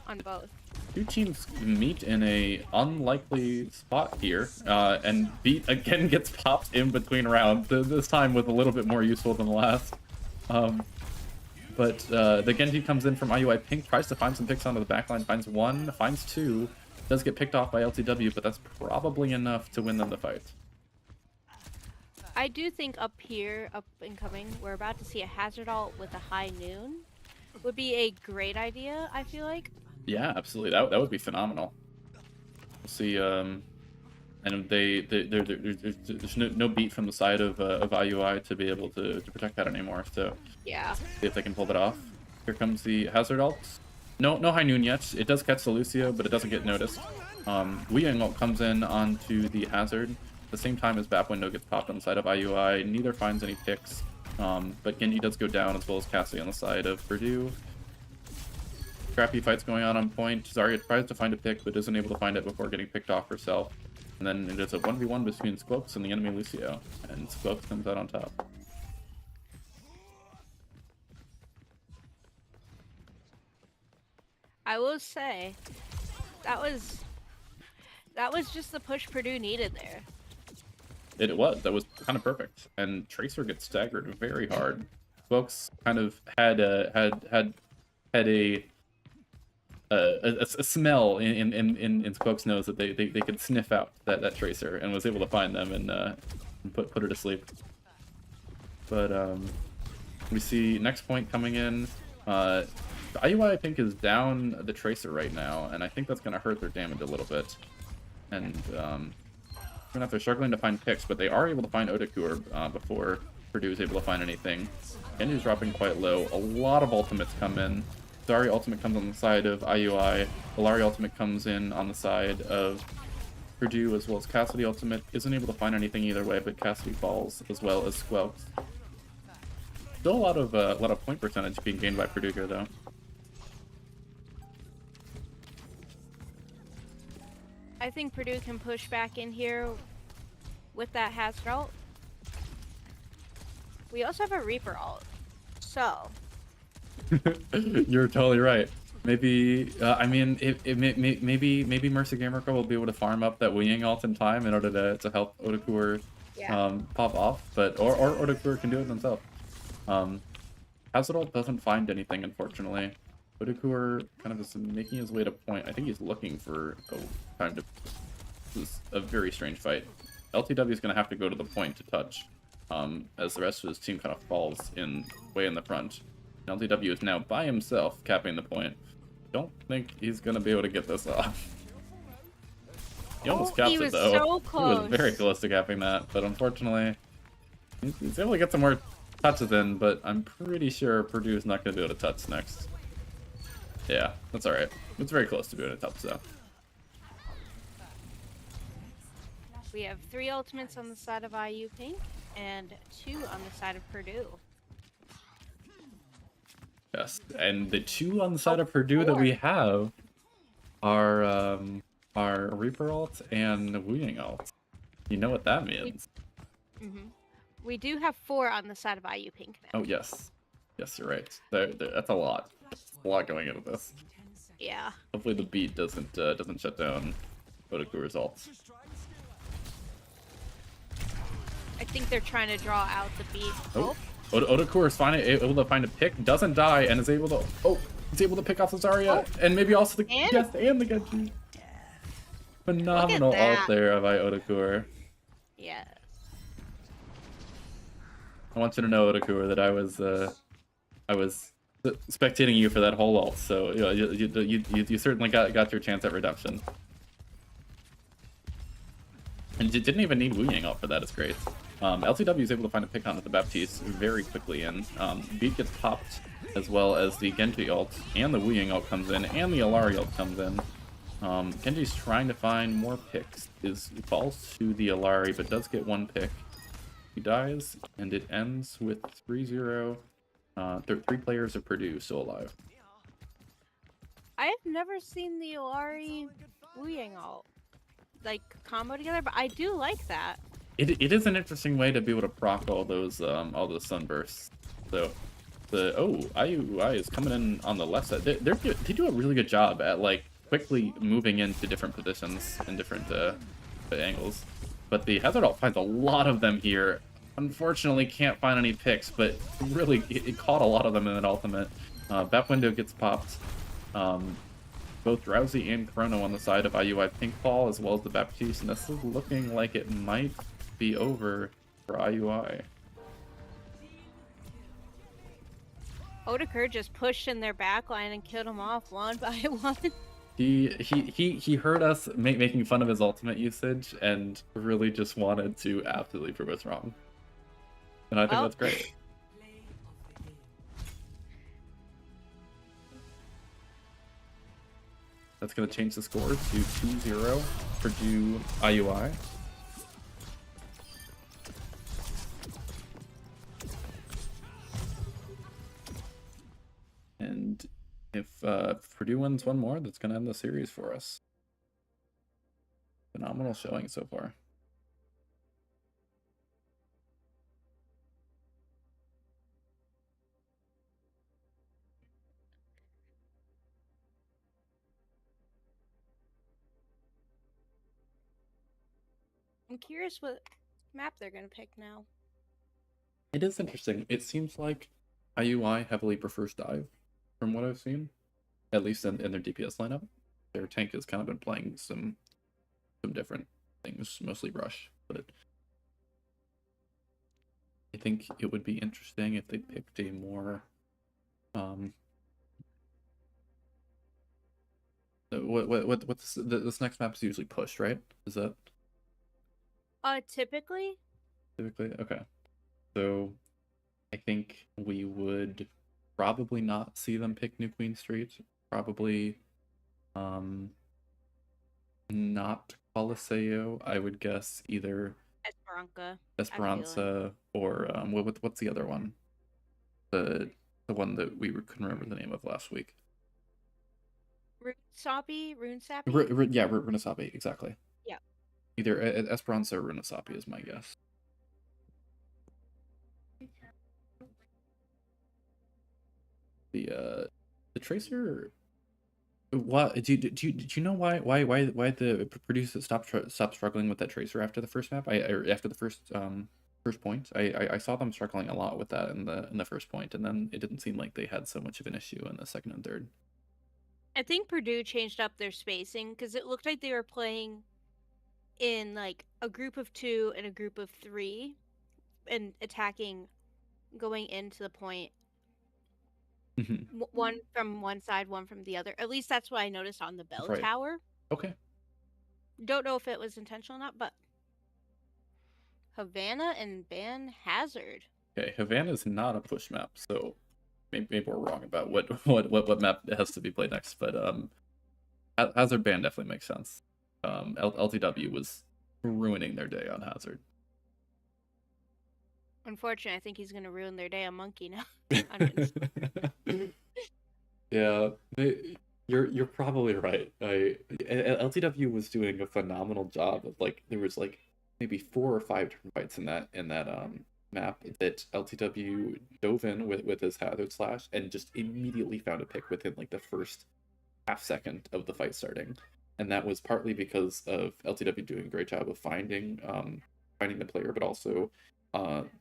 on both. Two teams meet in a unlikely spot here, and Beat again gets popped in between rounds. This time with a little bit more useful than the last. But the Genji comes in from IUI Pink, tries to find some picks onto the backline, finds one, finds two, does get picked off by LTW, but that's probably enough to win them the fight. I do think up here, up and coming, we're about to see a Hazard ult with a high noon. Would be a great idea, I feel like. Yeah, absolutely. That would be phenomenal. We'll see. And there's no beat from the side of IUI to be able to protect that anymore. So yeah, see if they can pull that off. Here comes the Hazard ult. No high noon yet. It does catch the Lucio, but it doesn't get noticed. Wu Ying ult comes in onto the Hazard. At the same time as Bat Window gets popped on the side of IUI. Neither finds any picks. But Genji does go down, as well as Cassie on the side of Purdue. Scrappy fights going on point. Zarya tries to find a pick, but isn't able to find it before getting picked off herself. And then it is a 1v1 between Squokes and the enemy Lucio. And Squokes comes out on top. I will say, that was just the push Purdue needed there. It was. That was kind of perfect. And Tracer gets staggered very hard. Squokes kind of had a a smell in Squoke's nose that they could sniff out that tracer, and was able to find them and put her to sleep. But we see next point coming in. The IUI, I think, is down the tracer right now, and I think that's going to hurt their damage a little bit. And they're struggling to find picks, but they are able to find Odakur before Purdue is able to find anything. Genji's dropping quite low. A lot of ultimates come in. Zarya ultimate comes on the side of IUI. Illari ultimate comes in on the side of Purdue, as well as Cassidy ultimate. Isn't able to find anything either way, but Cassidy falls, as well as Squelch. Still a lot of point percentage being gained by Purdue here, though. I think Purdue can push back in here with that Hazard ult. We also have a Reaper ult, so... You're totally right. Maybe, I mean, maybe Mercy Gamer will be able to farm up that Winging ult in time in order to help Odakur pop off, but or Odakur can do it themselves. Hazard ult doesn't find anything, unfortunately. Odakur kind of is making his way to point. I think he's looking for time to... This is a very strange fight. LTW is going to have to go to the point to touch, as the rest of his team kind of falls way in the front. And LTW is now by himself, capping the point. Don't think he's going to be able to get this off. He almost caps it, though. So close. He was very close to capping that, but unfortunately, he's able to get some more touches in, but I'm pretty sure Purdue is not going to be able to touch next. Yeah, that's alright. It's very close to being a touch, though. We have 3 ultimates on the side of IU Pink, and 2 on the side of Purdue. Yes, and the 2 on the side of Purdue that we have are Reaper ult and Wooing ult. You know what that means. We do have 4 on the side of IU Pink now. Oh, yes. Yes, you're right. That's a lot. A lot going into this. Yeah. Hopefully the beat doesn't shut down Odakur's ult. I think they're trying to draw out the beat. Oh. Odakur is able to find a pick, doesn't die, and is able to pick off the Zarya, and maybe also the the Genji. Phenomenal ult there by Odakur. Yes. I want you to know, Odakur, that I was spectating you for that whole ult, so you certainly got your chance at redemption. And you didn't even need Wooing ult for that. It's great. LTW is able to find a pick on the Baptiste very quickly in. Beat gets popped, as well as the Genji ult, and the Wooing ult comes in, and the Illari ult comes in. Genji's trying to find more picks. He falls to the Illari, but does get 1 pick. He dies, and it ends with 3-0. 3 players of Purdue still alive. I have never seen the Illari Wooing ult combo together, but I do like that. It is an interesting way to be able to proc all those sunbursts. So IUI is coming in on the left side. They do a really good job at quickly moving into different positions and different angles. But the Hazard ult finds a lot of them here. Unfortunately, can't find any picks, but really it caught a lot of them in that ultimate. Bat window gets popped. Both Drowsy and Chrono on the side of IUI Pink fall, as well as the Baptiste, and this is looking like it might be over for IUI. Odakur just pushed in their backline and killed them off one by one. He heard us making fun of his ultimate usage and really just wanted to absolutely prove us wrong. And I think that's great. That's going to change the score to 2-0 for IUI. And if Purdue wins one more, that's going to end the series for us. Phenomenal showing so far. I'm curious what map they're going to pick now. It is interesting. It seems like IUI heavily prefers dive, from what I've seen. at least in their DPS lineup. Their tank has kind of been playing some different things, mostly rush, but I think it would be interesting if they picked a more what's this next map is usually push, right? Is that Typically. okay? So I think we would probably not see them pick New Queen Street. Probably not Coliseo. I would guess either Esperanza or what's the other one? The one that we couldn't remember the name of last week. Runesapi? Yeah, Runesapi, exactly. Yeah. Either Esperanza or Runesapi is my guess. The Tracer. What do you know why the producer stopped struggling with that Tracer after the first map? After the first point, I saw them struggling a lot with that in the first point, and then it didn't seem like they had so much of an issue in the second and third. I think Purdue changed up their spacing because it looked like they were playing in like a group of 2 and a group of 3 and attacking going into the point. One from one side, one from the other. At least that's what I noticed on the bell tower. Okay. Don't know if it was intentional or not, but Havana and Ban Hazard. Okay, Havana is not a push map, so maybe we're wrong about what map has to be played next. But Hazard Ban definitely makes sense. LTW was ruining their day on Hazard. Unfortunately, I think he's gonna ruin their day on Monkey now. Yeah, you're probably right. LTW was doing a phenomenal job of like there was like maybe 4 or 5 different fights in that map that LTW dove in with his Hazard Slash and just immediately found a pick within like the first half second of the fight starting, and that was partly because of LTW doing a great job of finding the player, but also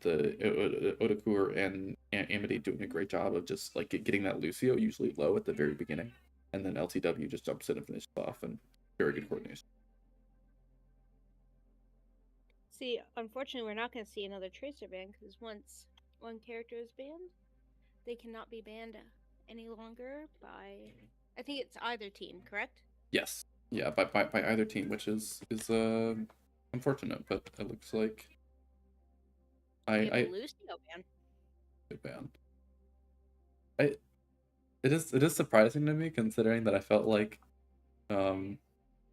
the Odakur and Amity doing a great job of just like getting that Lucio usually low at the very beginning, and then LTW just jumps in and finishes off, and very good coordination. See, unfortunately, we're not going to see another Tracer ban because once one character is banned, they cannot be banned any longer by, I think it's either team, correct? Yes. Yeah, by either team, which is unfortunate, but it looks like Lucio ban. Good ban. It is surprising to me considering that I felt like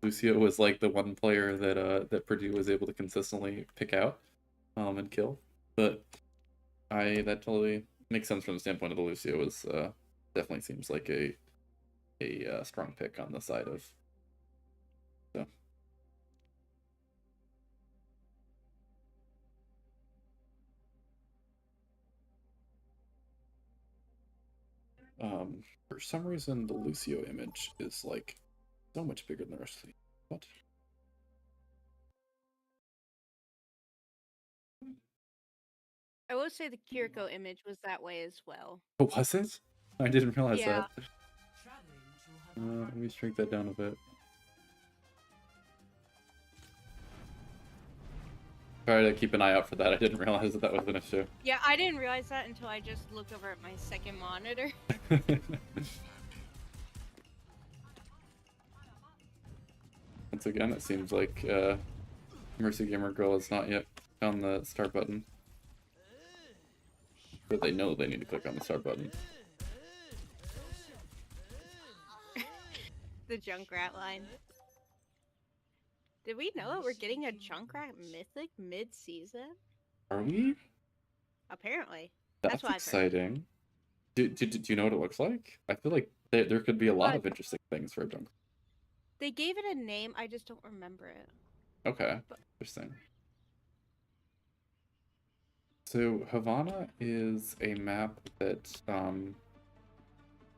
Lucio was like the one player that Purdue was able to consistently pick out and kill, but that totally makes sense from the standpoint of the Lucio was definitely seems like a strong pick on the side of so. For some reason the Lucio image is like so much bigger than the rest of the what? I will say the Kiriko image was that way as well. Oh, was it? I didn't realize that. Let me shrink that down a bit. Try to keep an eye out for that. I didn't realize that was an issue. Yeah, I didn't realize that until I just looked over at my second monitor. Once again, it seems like Mercy Gamer Girl has not yet found the start button. But they know they need to click on the start button. The Junkrat line. Did we know that we're getting a Junkrat Mythic mid-season? Are we? Apparently. That's exciting. Do you know what it looks like? I feel like there could be a lot of interesting things for a Junkrat. They gave it a name, I just don't remember it. Okay, interesting. So Havana is a map that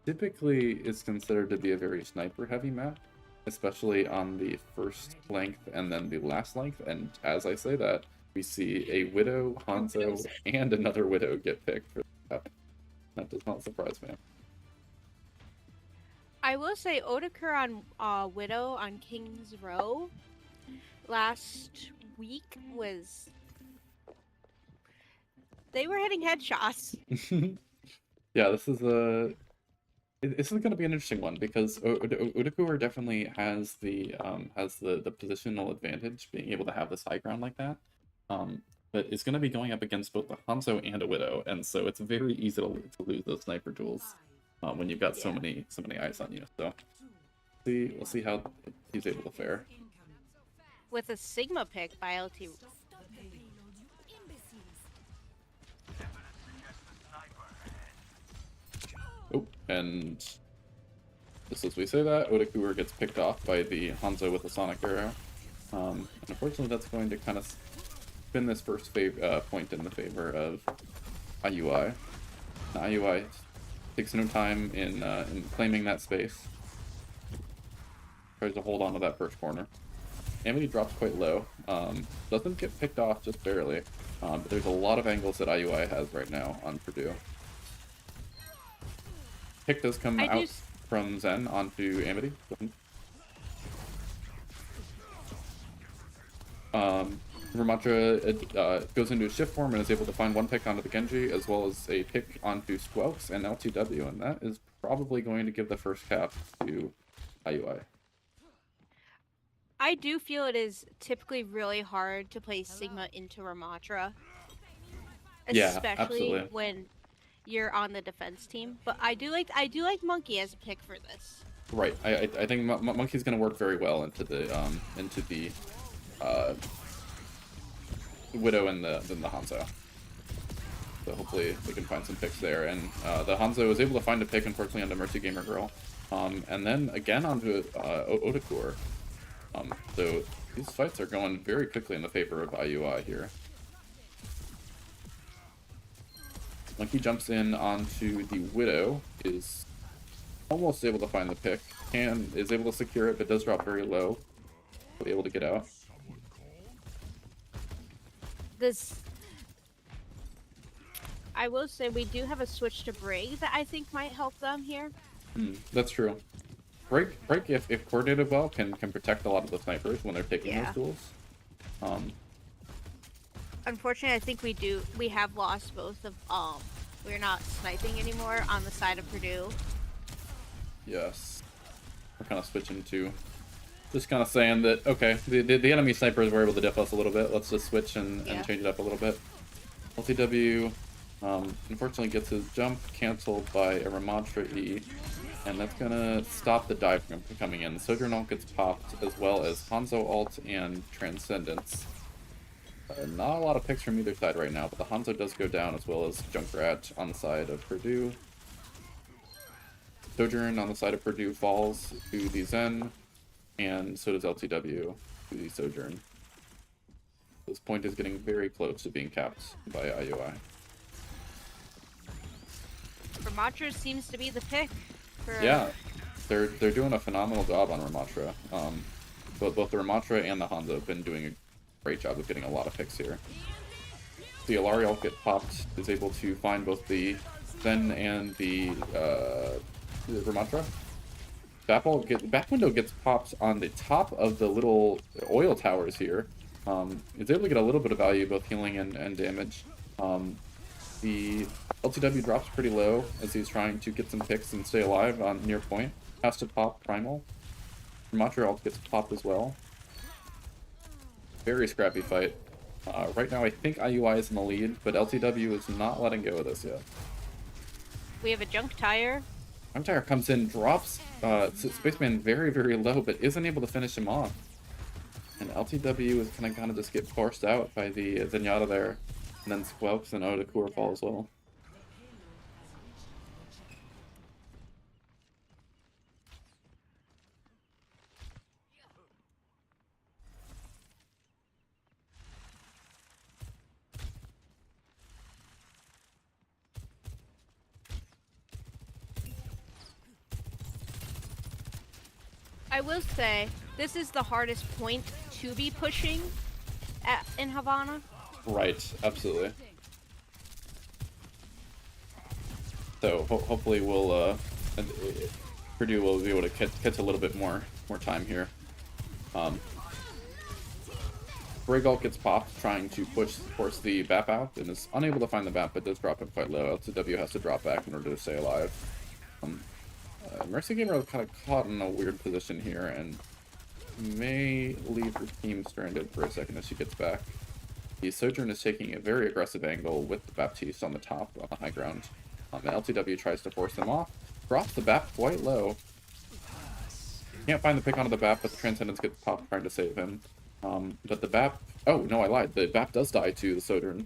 typically is considered to be a very sniper-heavy map, especially on the first length and then the last length. And as I say that, we see a Widow, Hanzo, and another Widow get picked for the map. That does not surprise me. I will say Otakura on Widow on King's Row last week was... They were hitting headshots. Yeah, this is going to be an interesting one because Udakur definitely has the positional advantage, being able to have this high ground like that. But it's going to be going up against both a Hanzo and a Widow, and so it's very easy to lose those sniper duels when you've got so many eyes on you. So we'll see how he's able to fare. With a Sigma pick by LT. Oh, and just as we say that, Odakur gets picked off by the Hanzo with a Sonic Arrow. And unfortunately, that's going to kind of spin this first point in the favor of IUI. Now, IUI takes no time in claiming that space. Tries to hold on to that first corner. Amity drops quite low. Doesn't get picked off, just barely. But there's a lot of angles that IUI has right now on Purdue. Pick does come out from Zen onto Amity. Ramatra goes into a shift form and is able to find one pick onto the Genji, as well as a pick onto Squelks and LTW, and that is probably going to give the first cap to IUI. I do feel it is typically really hard to play Sigma into Ramatra. Especially when you're on the defense team. But I do like Monkey as a pick for this. Right. I think Monkey's going to work very well into the Widow and the Hanzo. So hopefully we can find some picks there. And the Hanzo was able to find a pick, unfortunately, onto Mercy Gamer Girl. And then again onto Odakur. So these fights are going very quickly in the favor of IUI here. Monkey jumps in onto the Widow, is almost able to find the pick, is able to secure it, but does drop very low. Will be able to get out. I will say we do have a switch to Brig that I think might help them here. That's true. Brig, if coordinated well, can protect a lot of the snipers when they're taking those duels. Unfortunately, I think we have lost both of we're not sniping anymore on the side of Purdue. Yes. We're kind of switching to just kind of saying that, okay, the enemy snipers were able to diff us a little bit. Let's just switch and change it up a little bit. LTW unfortunately gets his jump canceled by a Ramatra E, and that's gonna stop the dive from coming in. Sojourn ult gets popped, as well as Hanzo ult and Transcendence. Not a lot of picks from either side right now, but the Hanzo does go down, as well as Junkrat on the side of Purdue. Sojourn on the side of Purdue falls to the Zen, and so does LTW to the Sojourn. This point is getting very close to being capped by IUI. Ramatra seems to be the pick. Yeah, they're doing a phenomenal job on Ramatra. But both the Ramatra and the Hanzo have been doing a great job of getting a lot of picks here. The Alariel get popped, is able to find both the Zen and the Ramatra. Back window gets popped on the top of the little oil towers here. It's able to get a little bit of value, both healing and damage. The LTW drops pretty low as he's trying to get some picks and stay alive on near point. Has to pop Primal. Ramatra ult gets popped as well. Very scrappy fight. Right now I think IUI is in the lead, but LTW is not letting go of this yet. We have a Junk Tire. Junk Tire comes in, drops Spaceman very, very low, but isn't able to finish him off. And LTW is kind of just get forced out by the Zenyatta there. And then Squelks and Odakur fall as well. I will say, this is the hardest point to be pushing in Havana. Right, absolutely. So hopefully we'll Purdue will be able to catch a little bit more time here. Brigalt gets popped trying to force the BAP out and is unable to find the BAP, but does drop him quite low. LCW has to drop back in order to stay alive. Mercy Gamer is kind of caught in a weird position here and may leave her team stranded for a second as she gets back. The Sojourn is taking a very aggressive angle with the Baptiste on the top, on the high ground. And LTW tries to force them off, drops the BAP quite low. Can't find the pick onto the BAP, but the Transcendence gets popped trying to save him. But the BAP... Oh, no, I lied. The BAP does die to the Sojourn.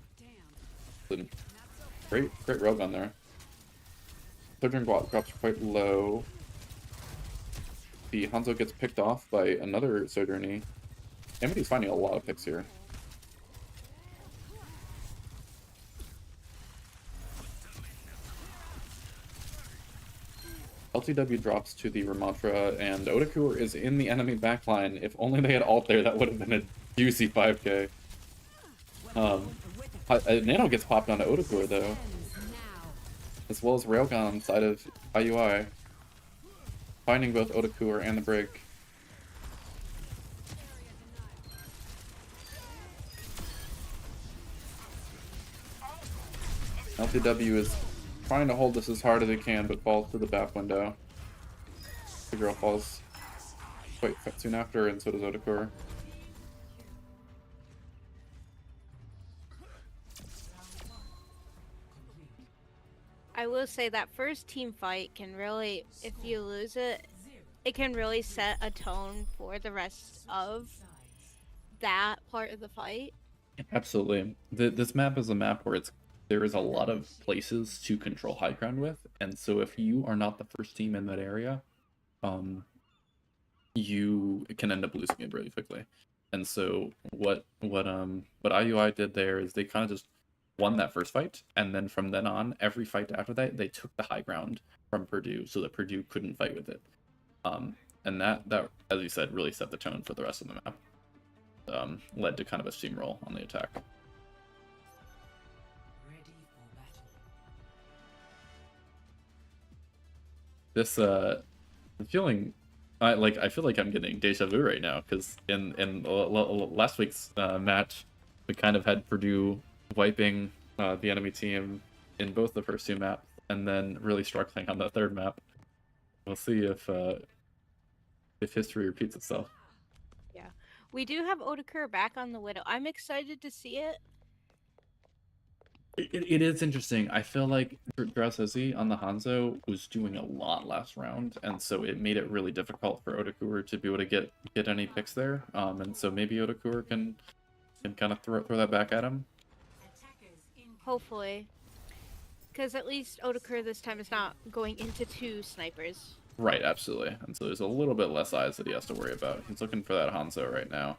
Great railgun there. Sojourn drops quite low. The Hanzo gets picked off by another Sojourny. Amity's finding a lot of picks here. LTW drops to the Ramatra, and Otakur is in the enemy backline. If only they had ult there, that would have been a juicy 5k. Nano gets popped onto Otakur, though. As well as Railgun on the side of IUI. Finding both Otakur and the Brig. LTW is trying to hold this as hard as he can, but falls to the BAP window. The girl falls quite soon after, and so does Otakur. I will say that first team fight can really, if you lose it, it can really set a tone for the rest of that part of the fight. Absolutely. This map is a map where there is a lot of places to control high ground with, and so if you are not the first team in that area, you can end up losing it really quickly. And so what IUI did there is they kind of just won that first fight, and then from then on, every fight after that, they took the high ground from Purdue so that Purdue couldn't fight with it. And that, as you said, really set the tone for the rest of the map. Led to kind of a steamroll on the attack. This feeling, I feel like I'm getting deja vu right now, because in last week's match, we kind of had Purdue wiping the enemy team in both the first two maps, and then really struggling on the third map. We'll see if history repeats itself. Yeah, we do have Otakur back on the Widow. I'm excited to see it. It is interesting. I feel like Drowsezi on the Hanzo was doing a lot last round, and so it made it really difficult for Otakur to be able to get any picks there. And so maybe Otakur can kind of throw that back at him. Hopefully. Because at least Otakur this time is not going into two snipers. Right, absolutely. And so there's a little bit less eyes that he has to worry about. He's looking for that Hanzo right now.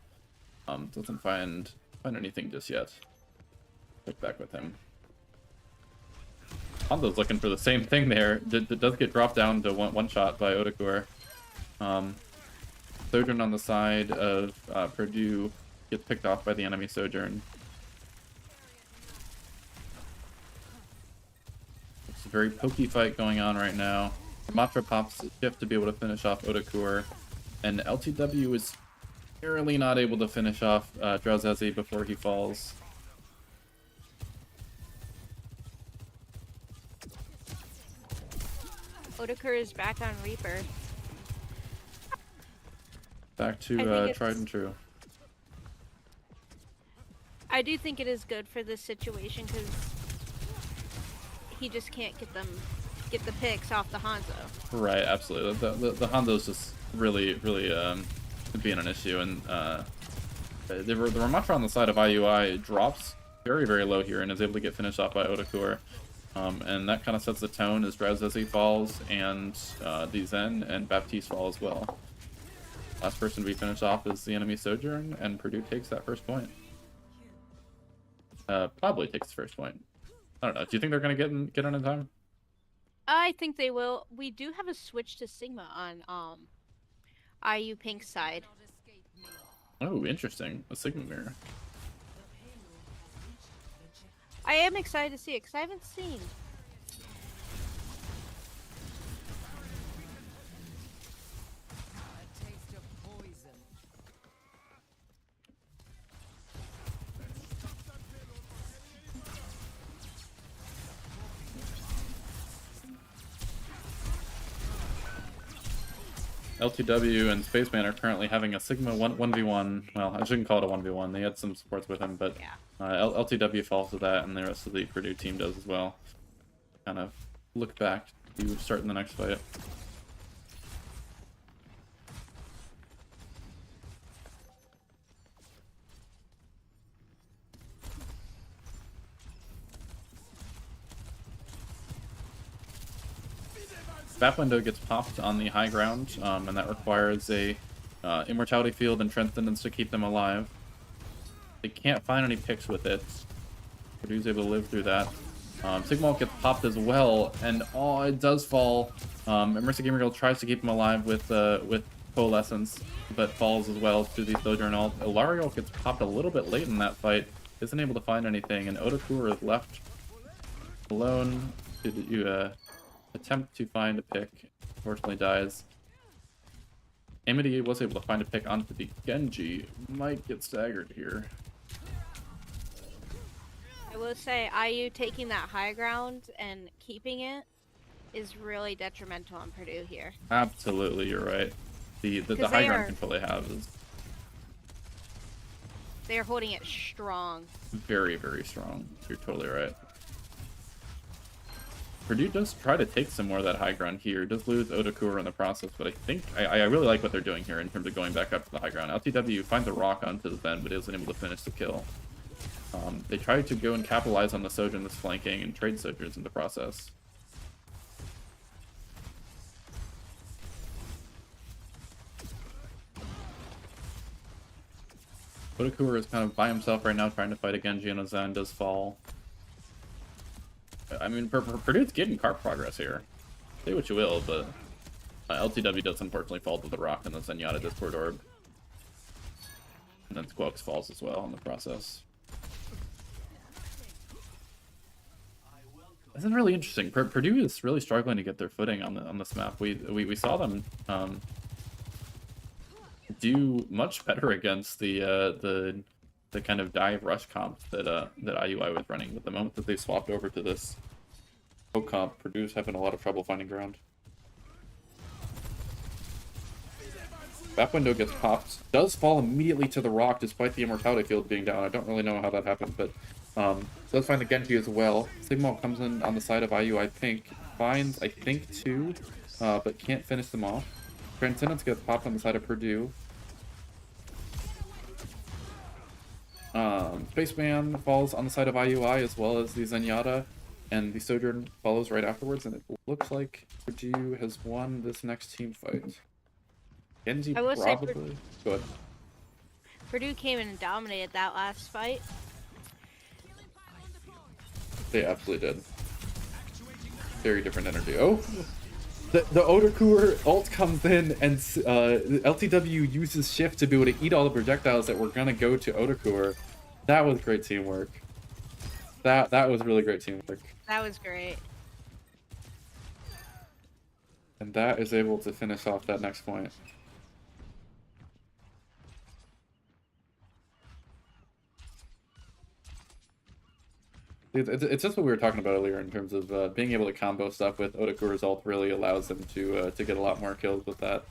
Doesn't find anything just yet. Look back with him. Hanzo's looking for the same thing there. It does get dropped down to one shot by Otakur. Sojourn on the side of Purdue gets picked off by the enemy Sojourn. It's a very pokey fight going on right now. Ramatra pops a shift to be able to finish off Otakur, and LTW is barely not able to finish off Drowsezi before he falls. Otakur is back on Reaper. Back to tried and true. I do think it is good for this situation because he just can't get the picks off the Hanzo. Right, absolutely. The Hanzo's just really being an issue, and the Ramatra on the side of IUI drops very, very low here and is able to get finished off by Otakur. And that kind of sets the tone as Drowsezi falls, and the Zen and Baptiste fall as well. Last person to be finished off is the enemy Sojourn, and Purdue takes that first point. Probably takes the first point. I don't know. Do you think they're going to get in time? I think they will. We do have a switch to Sigma on IU Pink's side. Oh, interesting. A Sigma mirror. I am excited to see it because I haven't seen. LTW and Spaceman are currently having a Sigma 1v1. Well, I shouldn't call it a 1v1. They had some supports with him, but Yeah. LTW falls to that, and the rest of the Purdue team does as well. Kind of look back to start in the next fight. Bat window gets popped on the high ground, and that requires a immortality field and transcendence to keep them alive. They can't find any picks with it. Purdue's able to live through that. Sigma gets popped as well, and oh, it does fall. Immersive Gamer Girl tries to keep him alive with Coalescence, but falls as well to the Sojourn ult. Ilario gets popped a little bit late in that fight, isn't able to find anything, and Otakur is left alone to attempt to find a pick. Unfortunately dies. Amity was able to find a pick onto the Genji. Might get staggered here. I will say IU taking that high ground and keeping it is really detrimental on Purdue here. Absolutely, you're right. The high ground control they have is they're holding it strong. very, very strong. You're totally right. Purdue does try to take some more of that high ground here. Does lose Otakur in the process, but I think I really like what they're doing here in terms of going back up to the high ground. LTW finds a rock onto the Zen, but isn't able to finish the kill. They try to go and capitalize on the Sojourn that's flanking and trade Sojourns in the process. Otakur is kind of by himself right now trying to fight a Genji, and a Zen does fall. I mean, Purdue's getting cart progress here. Say what you will, but LTW does unfortunately fall to the rock and the Zenyatta Discord Orb. And then Squawks falls as well in the process. This is really interesting. Purdue is really struggling to get their footing on this map. We saw them do much better against the kind of dive rush comp that IUI was running. But the moment that they swapped over to this poke comp, Purdue's having a lot of trouble finding ground. That window gets popped. Does fall immediately to the rock despite the immortality field being down. I don't really know how that happened, but does find the Genji as well. Sigma comes in on the side of IUI Pink. Finds, I think, two, but can't finish them off. Transcendence gets popped on the side of Purdue. Spaceman falls on the side of IUI as well as the Zenyatta, and the Sojourn follows right afterwards, and it looks like Purdue has won this next team fight. Genji probably. Go ahead. Purdue came in and dominated that last fight. They absolutely did. Very different energy. Oh! The Otakur ult comes in, and LTW uses shift to be able to eat all the projectiles that were gonna go to Otakur. That was great teamwork. That was really great teamwork. That was great. And that is able to finish off that next point. It's just what we were talking about earlier in terms of being able to combo stuff with Otakur's ult really allows them to get a lot more kills with that.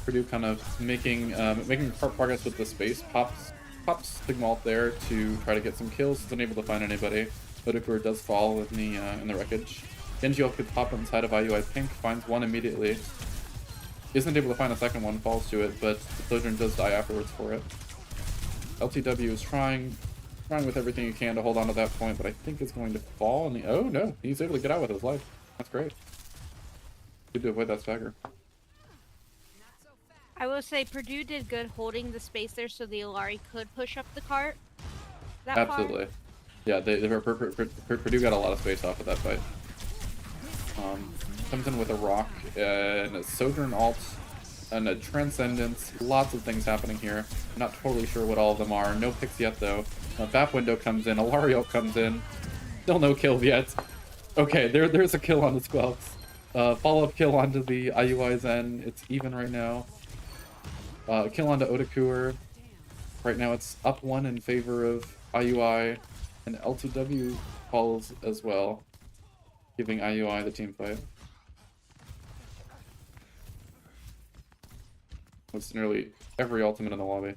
Purdue kind of making progress with the space. Pops Sigma ult there to try to get some kills. Isn't able to find anybody. Otakur does fall in the wreckage. Genji ult gets popped on the side of IUI Pink. Finds one immediately. Isn't able to find a second one. Falls to it, but the Sojourn does die afterwards for it. LTW is trying with everything he can to hold on to that point, but I think it's going to fall. Oh no, he's able to get out with his life. That's great. Good to avoid that stagger. I will say Purdue did good holding the space there so the Illari could push up the cart. Absolutely. Yeah, Purdue got a lot of space off of that fight. Comes in with a rock and a Sojourn ult and a Transcendence. Lots of things happening here. I'm not totally sure what all of them are. No picks yet though. Bat window comes in. Ilario comes in. Still no kills yet. Okay, there's a kill on the Squelks. Follow-up kill onto the IUI Zen. It's even right now. Kill onto Otakur. Right now it's up 1 in favor of IUI. And LTW falls as well, giving IUI the team fight. It's nearly every ultimate in the lobby.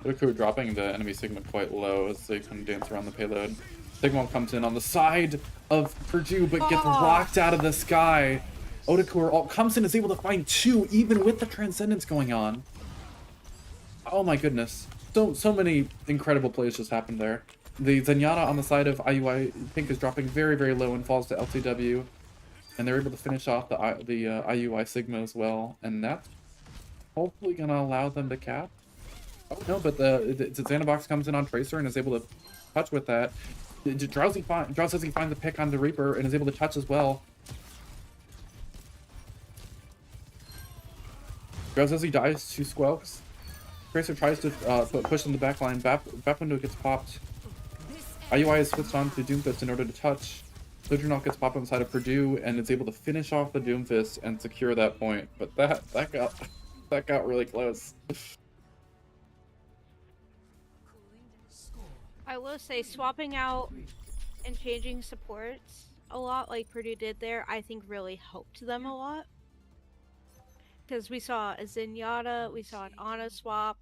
Otaku dropping the enemy Sigma quite low as they come dance around the payload. Sigma comes in on the side of Purdue, but gets locked out of the sky. Otaku comes in, is able to find 2, even with the Transcendence going on. Oh my goodness. So many incredible plays just happened there. The Zenyatta on the side of IUI, I think, is dropping very, very low and falls to LTW. And they're able to finish off the IUI Sigma as well. And that's hopefully going to allow them to cap. Oh no, but the Xanabox comes in on Tracer and is able to touch with that. Drowsy finds the pick on the Reaper and is able to touch as well. Drowsy dies to Squelks. Tracer tries to push in the backline. Bap window gets popped. IUI is switched on to Doomfist in order to touch. Sojourner gets popped on the side of Purdue and is able to finish off the Doomfist and secure that point. But that got really close. I will say swapping out and changing supports a lot like Purdue did there, I think really helped them a lot. Because we saw a Zenyatta, we saw an Ana swap.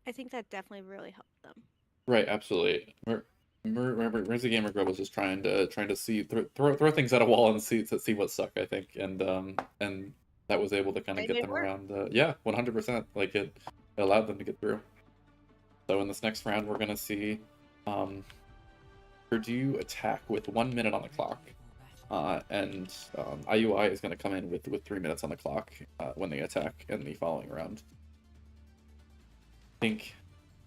I think that definitely really helped them. Right, absolutely. Remember, Rizzy Gamer Girl was just trying to see throw things at a wall and see what stuck, I think, and that was able to kind of get them around. Yeah, 100%. Like it allowed them to get through. So in this next round, we're going to see Purdue attack with 1 minute on the clock. And IUI is going to come in with 3 minutes on the clock when they attack in the following round. I think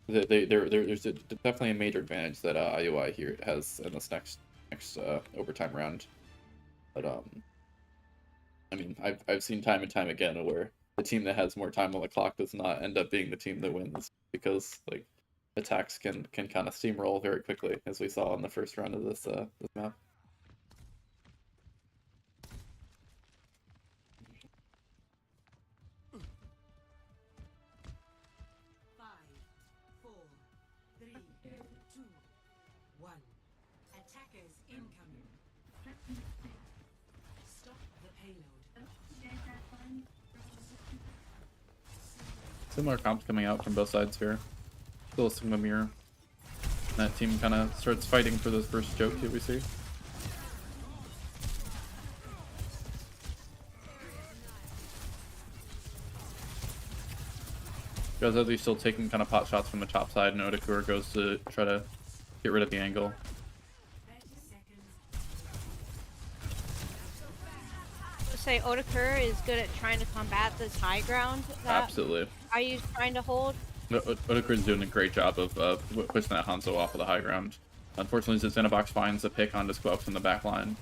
that there's definitely a major advantage that IUI here has in this next overtime round. But I mean, I've seen time and time again where the team that has more time on the clock does not end up being the team that wins, because like attacks can kind of steamroll very quickly, as we saw in the first round of this map. Similar comps coming out from both sides here. Still a Sigma mirror. That team kind of starts fighting for this first joke that we see. Gozazi still taking kind of pot shots from the top side, and Otakur goes to try to get rid of the angle. Say Otakur is good at trying to combat this high ground that Absolutely. IU's trying to hold. Otakur's doing a great job of pushing that Hanzo off of the high ground. Unfortunately, Xanabox finds a pick onto Squelch in the back line.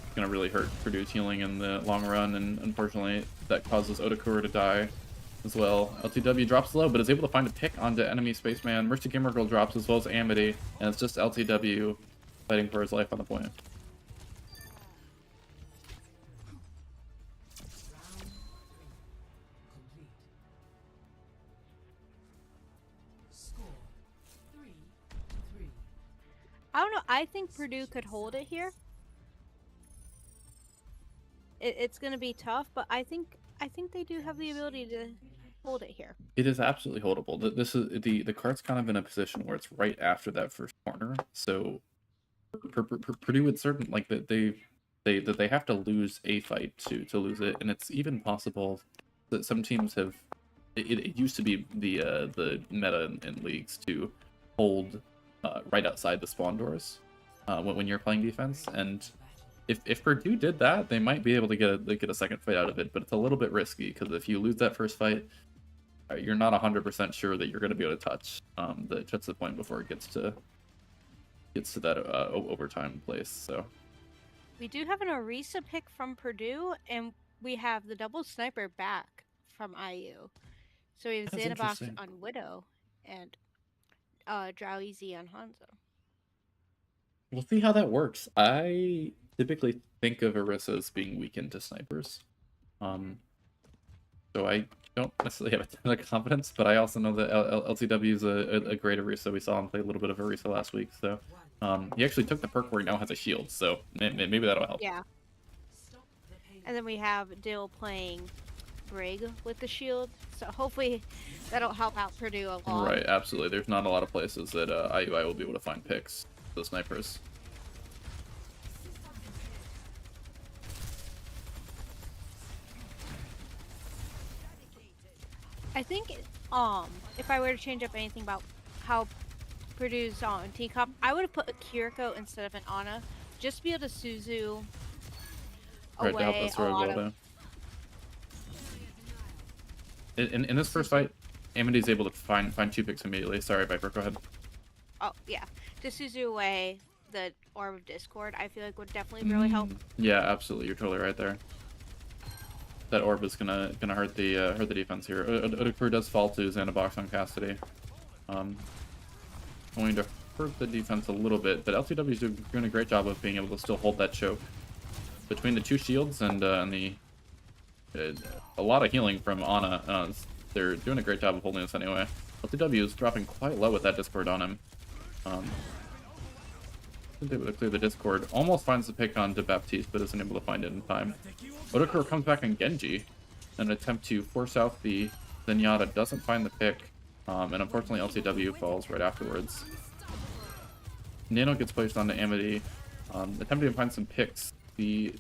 It's going to really hurt Purdue's healing in the long run, and unfortunately that causes Otakur to die as well. LTW drops low, but is able to find a pick onto enemy Spaceman. Mercy Gamer Girl drops as well as Amity, and it's just LTW fighting for his life on the point. I don't know. I think Purdue could hold it here. It's going to be tough, but I think they do have the ability to hold it here. It is absolutely holdable. This is the card's kind of in a position where it's right after that first corner, so Purdue would certain like that they have to lose a fight to lose it, and it's even possible that some teams have. It used to be the meta in leagues to hold right outside the spawn doors when you're playing defense, and if Purdue did that, they might be able to get a second fight out of it, but it's a little bit risky, because if you lose that first fight, you're not 100% sure that you're going to be able to touch the point before it gets to that overtime place. So We do have an Orisa pick from Purdue, and we have the double sniper back from IU. So we have that's Xanabox interesting. on Widow and Drowsy on Hanzo. We'll see how that works. I typically think of Orisa as being weakened to snipers. So I don't necessarily have a ton of confidence, but I also know that LCW is a great Orisa. We saw him play a little bit of Orisa last week, so he actually took the perk where he now has a shield, so maybe that'll help. Yeah. And then we have Dill playing Brig with the shield, so hopefully that'll help out Purdue a lot. Right, absolutely. There's not a lot of places that IUI will be able to find picks for the snipers. I think if I were to change up anything about how Purdue's on Team Cup, I would have put a Kiriko instead of an Ana, just to be able to Suzu Right, to help away us a throw a lot goal of. down. In this first fight, Amity's able to find 2 picks immediately. Sorry, Viper, go ahead. Oh yeah, to Suzu away the Orb of Discord, I feel like would definitely really help. Yeah, absolutely. You're totally right there. That orb is gonna hurt the defense here. Odakur does fall to Xanabox on Cassidy. Going to hurt the defense a little bit, but LCW is doing a great job of being able to still hold that choke between the 2 shields and the a lot of healing from Ana. They're doing a great job of holding this anyway. LCW is dropping quite low with that Discord on him. Isn't able to clear the Discord. Almost finds the pick on De Baptiste, but isn't able to find it in time. Odakur comes back on Genji in an attempt to force out the Zenyatta. Doesn't find the pick, and unfortunately LCW falls right afterwards. Nano gets placed onto Amity, attempting to find some picks. The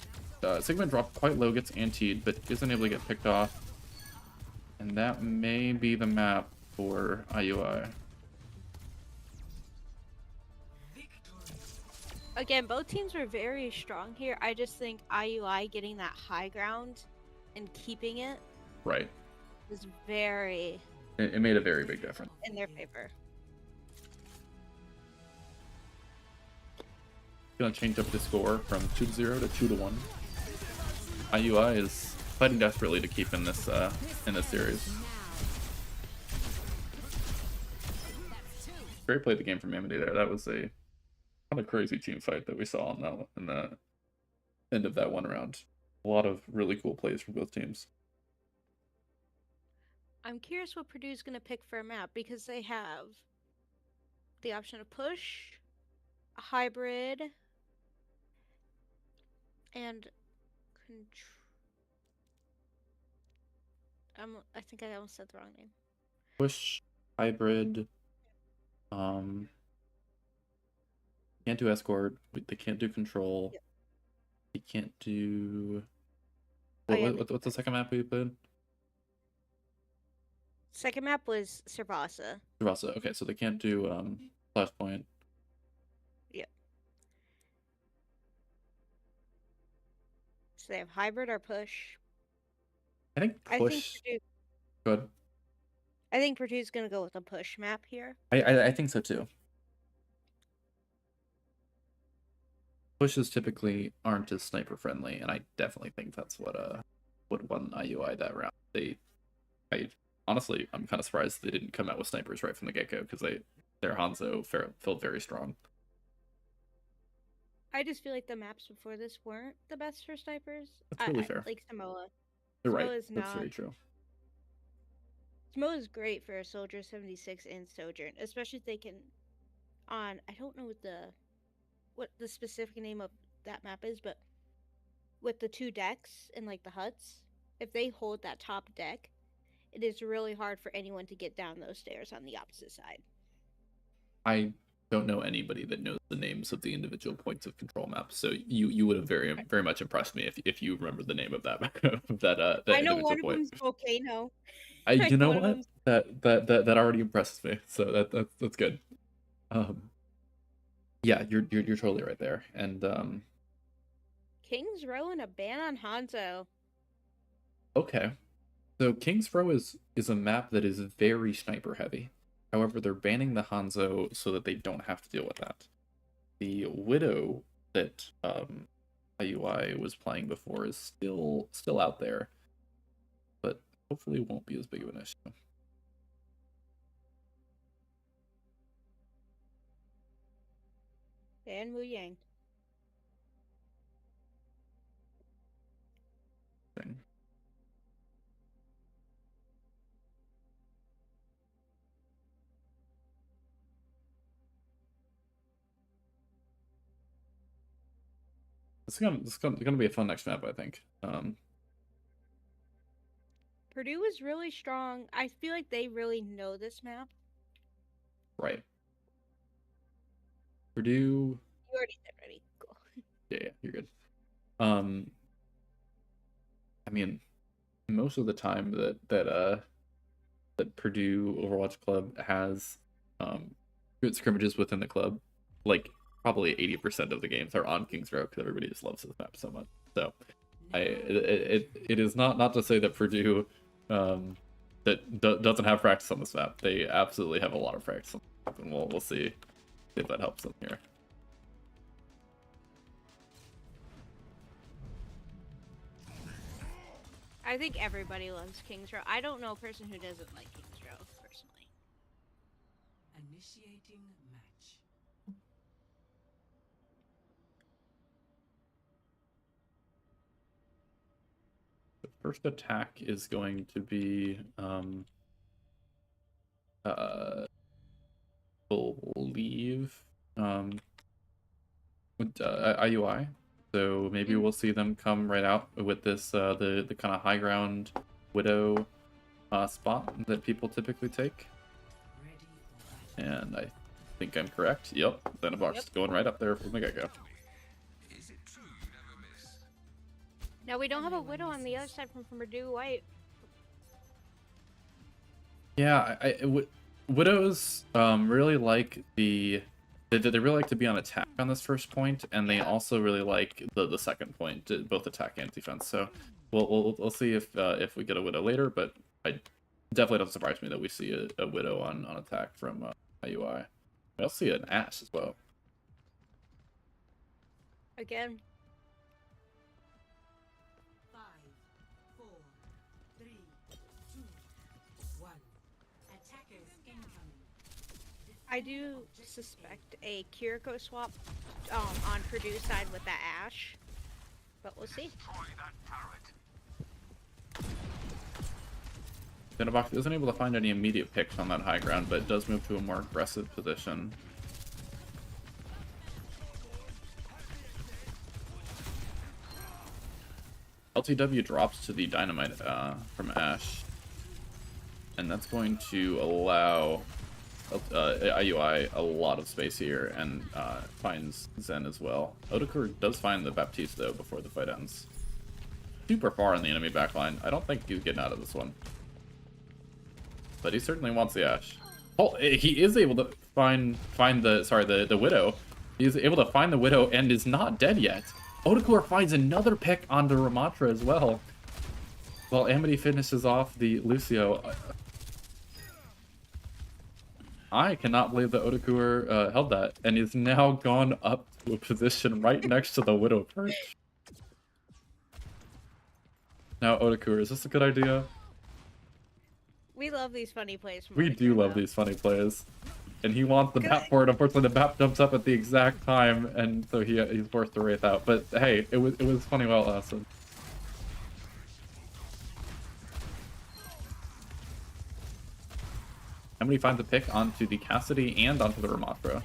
Sigma dropped quite low, gets antied, but isn't able to get picked off. And that may be the map for IUI. Again, both teams were very strong here. I just think IUI getting that high ground and keeping it Right. was very It made a very big difference. in their favor. Gonna change up the score from 2-0 to 2-1. IUI is fighting desperately to keep in this series. Great play the game from Amity there. That was a kind of crazy team fight that we saw in the end of that one round. A lot of really cool plays from both teams. I'm curious what Purdue's going to pick for a map because they have the option of push, a hybrid, and I think I almost said the wrong name. Push, hybrid, can't do escort. They can't do control. Yep. They can't do. What's the second map we played? Second map was Servasa. Servasa. Okay, so they can't do Flashpoint. Yep. So they have hybrid or push. I think push. Good. I think Purdue's gonna go with a push map here. I think so too. Pushes typically aren't as sniper friendly, and I definitely think that's what won IUI that round. Honestly, I'm kind of surprised they didn't come out with snipers right from the get-go because their Hanzo felt very strong. I just feel like the maps before this weren't the best for snipers. That's really fair. Like Samoa. You're right. That's very true. Samoa is great for a Soldier 76 and Sojourn, especially if they can. I don't know what the specific name of that map is, but with the 2 decks and like the huts, if they hold that top deck, it is really hard for anyone to get down those stairs on the opposite side. I don't know anybody that knows the names of the individual points of control maps, so you would have very much impressed me if you remember the name of that that I know individual one point. of them's Volcano. You know what? That already impresses me, so that's good. Yeah, you're totally right there, and King's Row and a ban on Hanzo. Okay. So King's Row is a map that is very sniper heavy. However, they're banning the Hanzo so that they don't have to deal with that. The Widow that IUI was playing before is still out there, but hopefully it won't be as big of an issue. And Wu Yang. Thing. This is gonna be a fun next map, I think. Purdue is really strong. I feel like they really know this map. Right. Purdue. You already said ready. Cool. Yeah, you're good. I mean, most of the time that Purdue Overwatch Club has good scrimmages within the club, like probably 80% of the games are on King's Row because everybody just loves this map so much. So it is not to say that Purdue doesn't have practice on this map. They absolutely have a lot of practice on this map, and we'll see if that helps them here. I think everybody loves King's Row. I don't know a person who doesn't like King's Row, personally. Initiating match. The first attack is going to be believe IUI. So maybe we'll see them come right out with this the kind of high ground Widow spot that people typically take. And I think I'm correct. Yep, Xenobox is going right up there from the get-go. Now we don't have a Widow on the other side from Purdue White. Yeah, Widows really like they really like to be on attack on this first point, and they also really like the second point, both attack and defense. So we'll see if we get a Widow later, but I definitely doesn't surprise me that we see a Widow on attack from IUI. I'll see an Ashe as well. Again. 5, 4, 3, 2, 1. Attackers incoming. I do suspect a Kiriko swap on Purdue side with that Ashe, but we'll see. Xenobox isn't able to find any immediate picks on that high ground, but does move to a more aggressive position. LTW drops to the dynamite from Ashe, and that's going to allow IUI a lot of space here, and finds Zen as well. Odakur does find the Baptiste though before the fight ends. Super far in the enemy backline. I don't think he's getting out of this one, but he certainly wants the Ashe. Oh, he is able to find the Widow. He's able to find the Widow and is not dead yet. Odakur finds another pick onto Ramatra as well, while Amity finishes off the Lucio. I cannot believe that Odakur held that, and is now gone up to a position right next to the Widow perch. Now, Odakur, is this a good idea? We love these funny plays from We Odakur, do love though. these funny plays. And he wants the Bap for it. Unfortunately, the Bap jumps up at the exact time, and so he's forced to Wraith out. But hey, it was funny while it lasted. Somebody finds a pick onto the Cassidy and onto the Ramatra.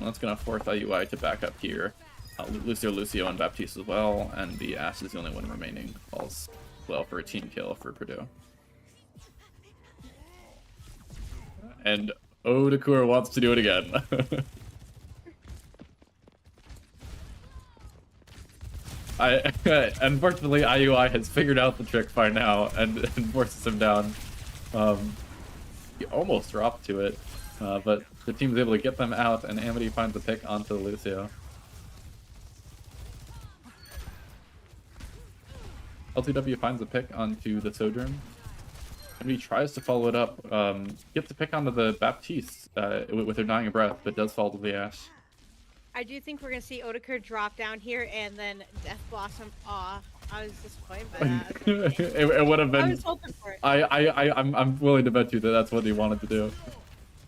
That's going to force IUI to back up here. Lucio, and Baptiste as well, and the Ashe is the only one remaining. Falls well for a team kill for Purdue. And Odakur wants to do it again. Unfortunately, IUI has figured out the trick by now and forces him down. He almost dropped to it, but the team is able to get them out, and Amity finds the pick onto Lucio. LTW finds a pick onto the Sojourn. Enemy tries to follow it up. Gets to pick onto the Baptiste with her dying breath, but does fall to the ash. I do think we're gonna see Otakar drop down here and then Death Blossom. Aw, I was disappointed by that. It would have been. I was hoping for it. I'm willing to bet you that that's what he wanted to do.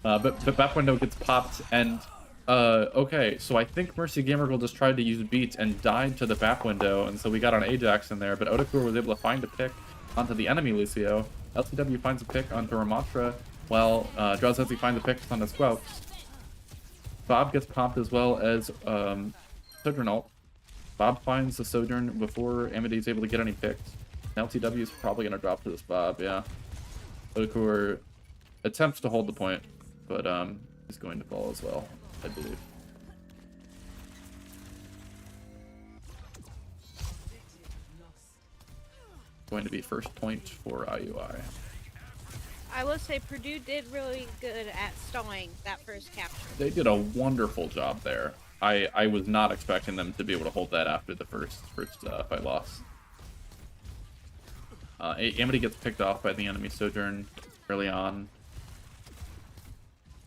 But the back window gets popped, and okay, so I think Mercy Gamer Girl just tried to use beat and died to the back window, and so we got an Ajax in there, but Otakar was able to find a pick onto the enemy Lucio. LCW finds a pick onto Ramatra, while Drowsy finds a pick on the Squelch. Bob gets popped as well as Sojourn ult. Bob finds the Sojourn before Amity is able to get any picks. LTW is probably going to drop to this Bob, yeah. Otakar attempts to hold the point, but he's going to fall as well, I believe. Going to be first point for IUI. I will say Purdue did really good at stalling that first capture. They did a wonderful job there. I was not expecting them to be able to hold that after the first fight loss. Amity gets picked off by the enemy Sojourn early on.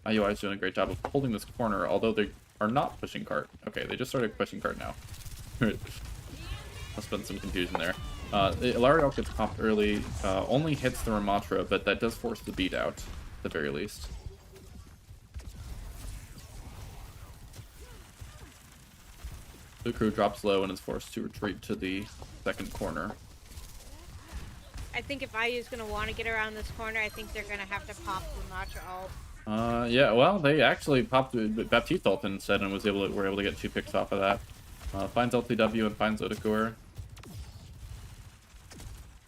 IUI is doing a great job of holding this corner, although they are not pushing cart. Okay, they just started pushing cart now. Must have been some confusion there. Ilariel gets popped early, only hits the Ramatra, but that does force the beat out, at the very least. The crew drops low and is forced to retreat to the second corner. I think if IU is going to want to get around this corner, I think they're going to have to pop the Matra ult. Yeah, well, they actually popped the Baptiste ult instead and were able to get 2 picks off of that. Finds LTW and finds Otakar.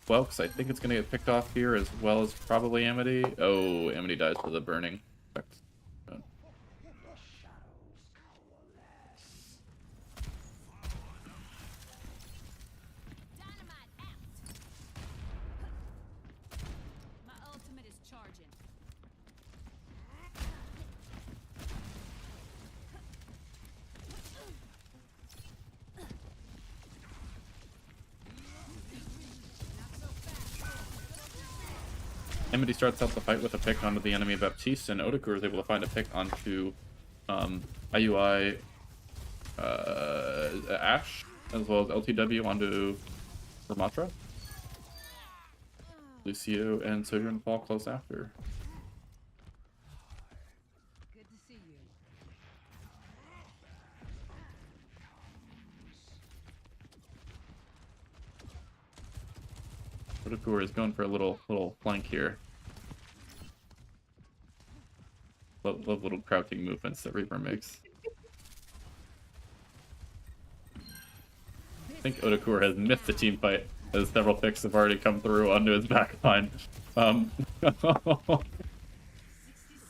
Well, because I think it's going to get picked off here as well as probably Amity. Oh, Amity dies to the burning effect. My ultimate is charging. Amity starts out the fight with a pick onto the enemy Baptiste, and Otakar is able to find a pick onto IUI Ash, as well as LTW onto Ramatra. Lucio and Sojourn fall close after. Good to see you. Otakar is going for a little flank here. Love little crouching movements that Reaper makes. I think Otakar has missed the team fight as several picks have already come through onto his back line.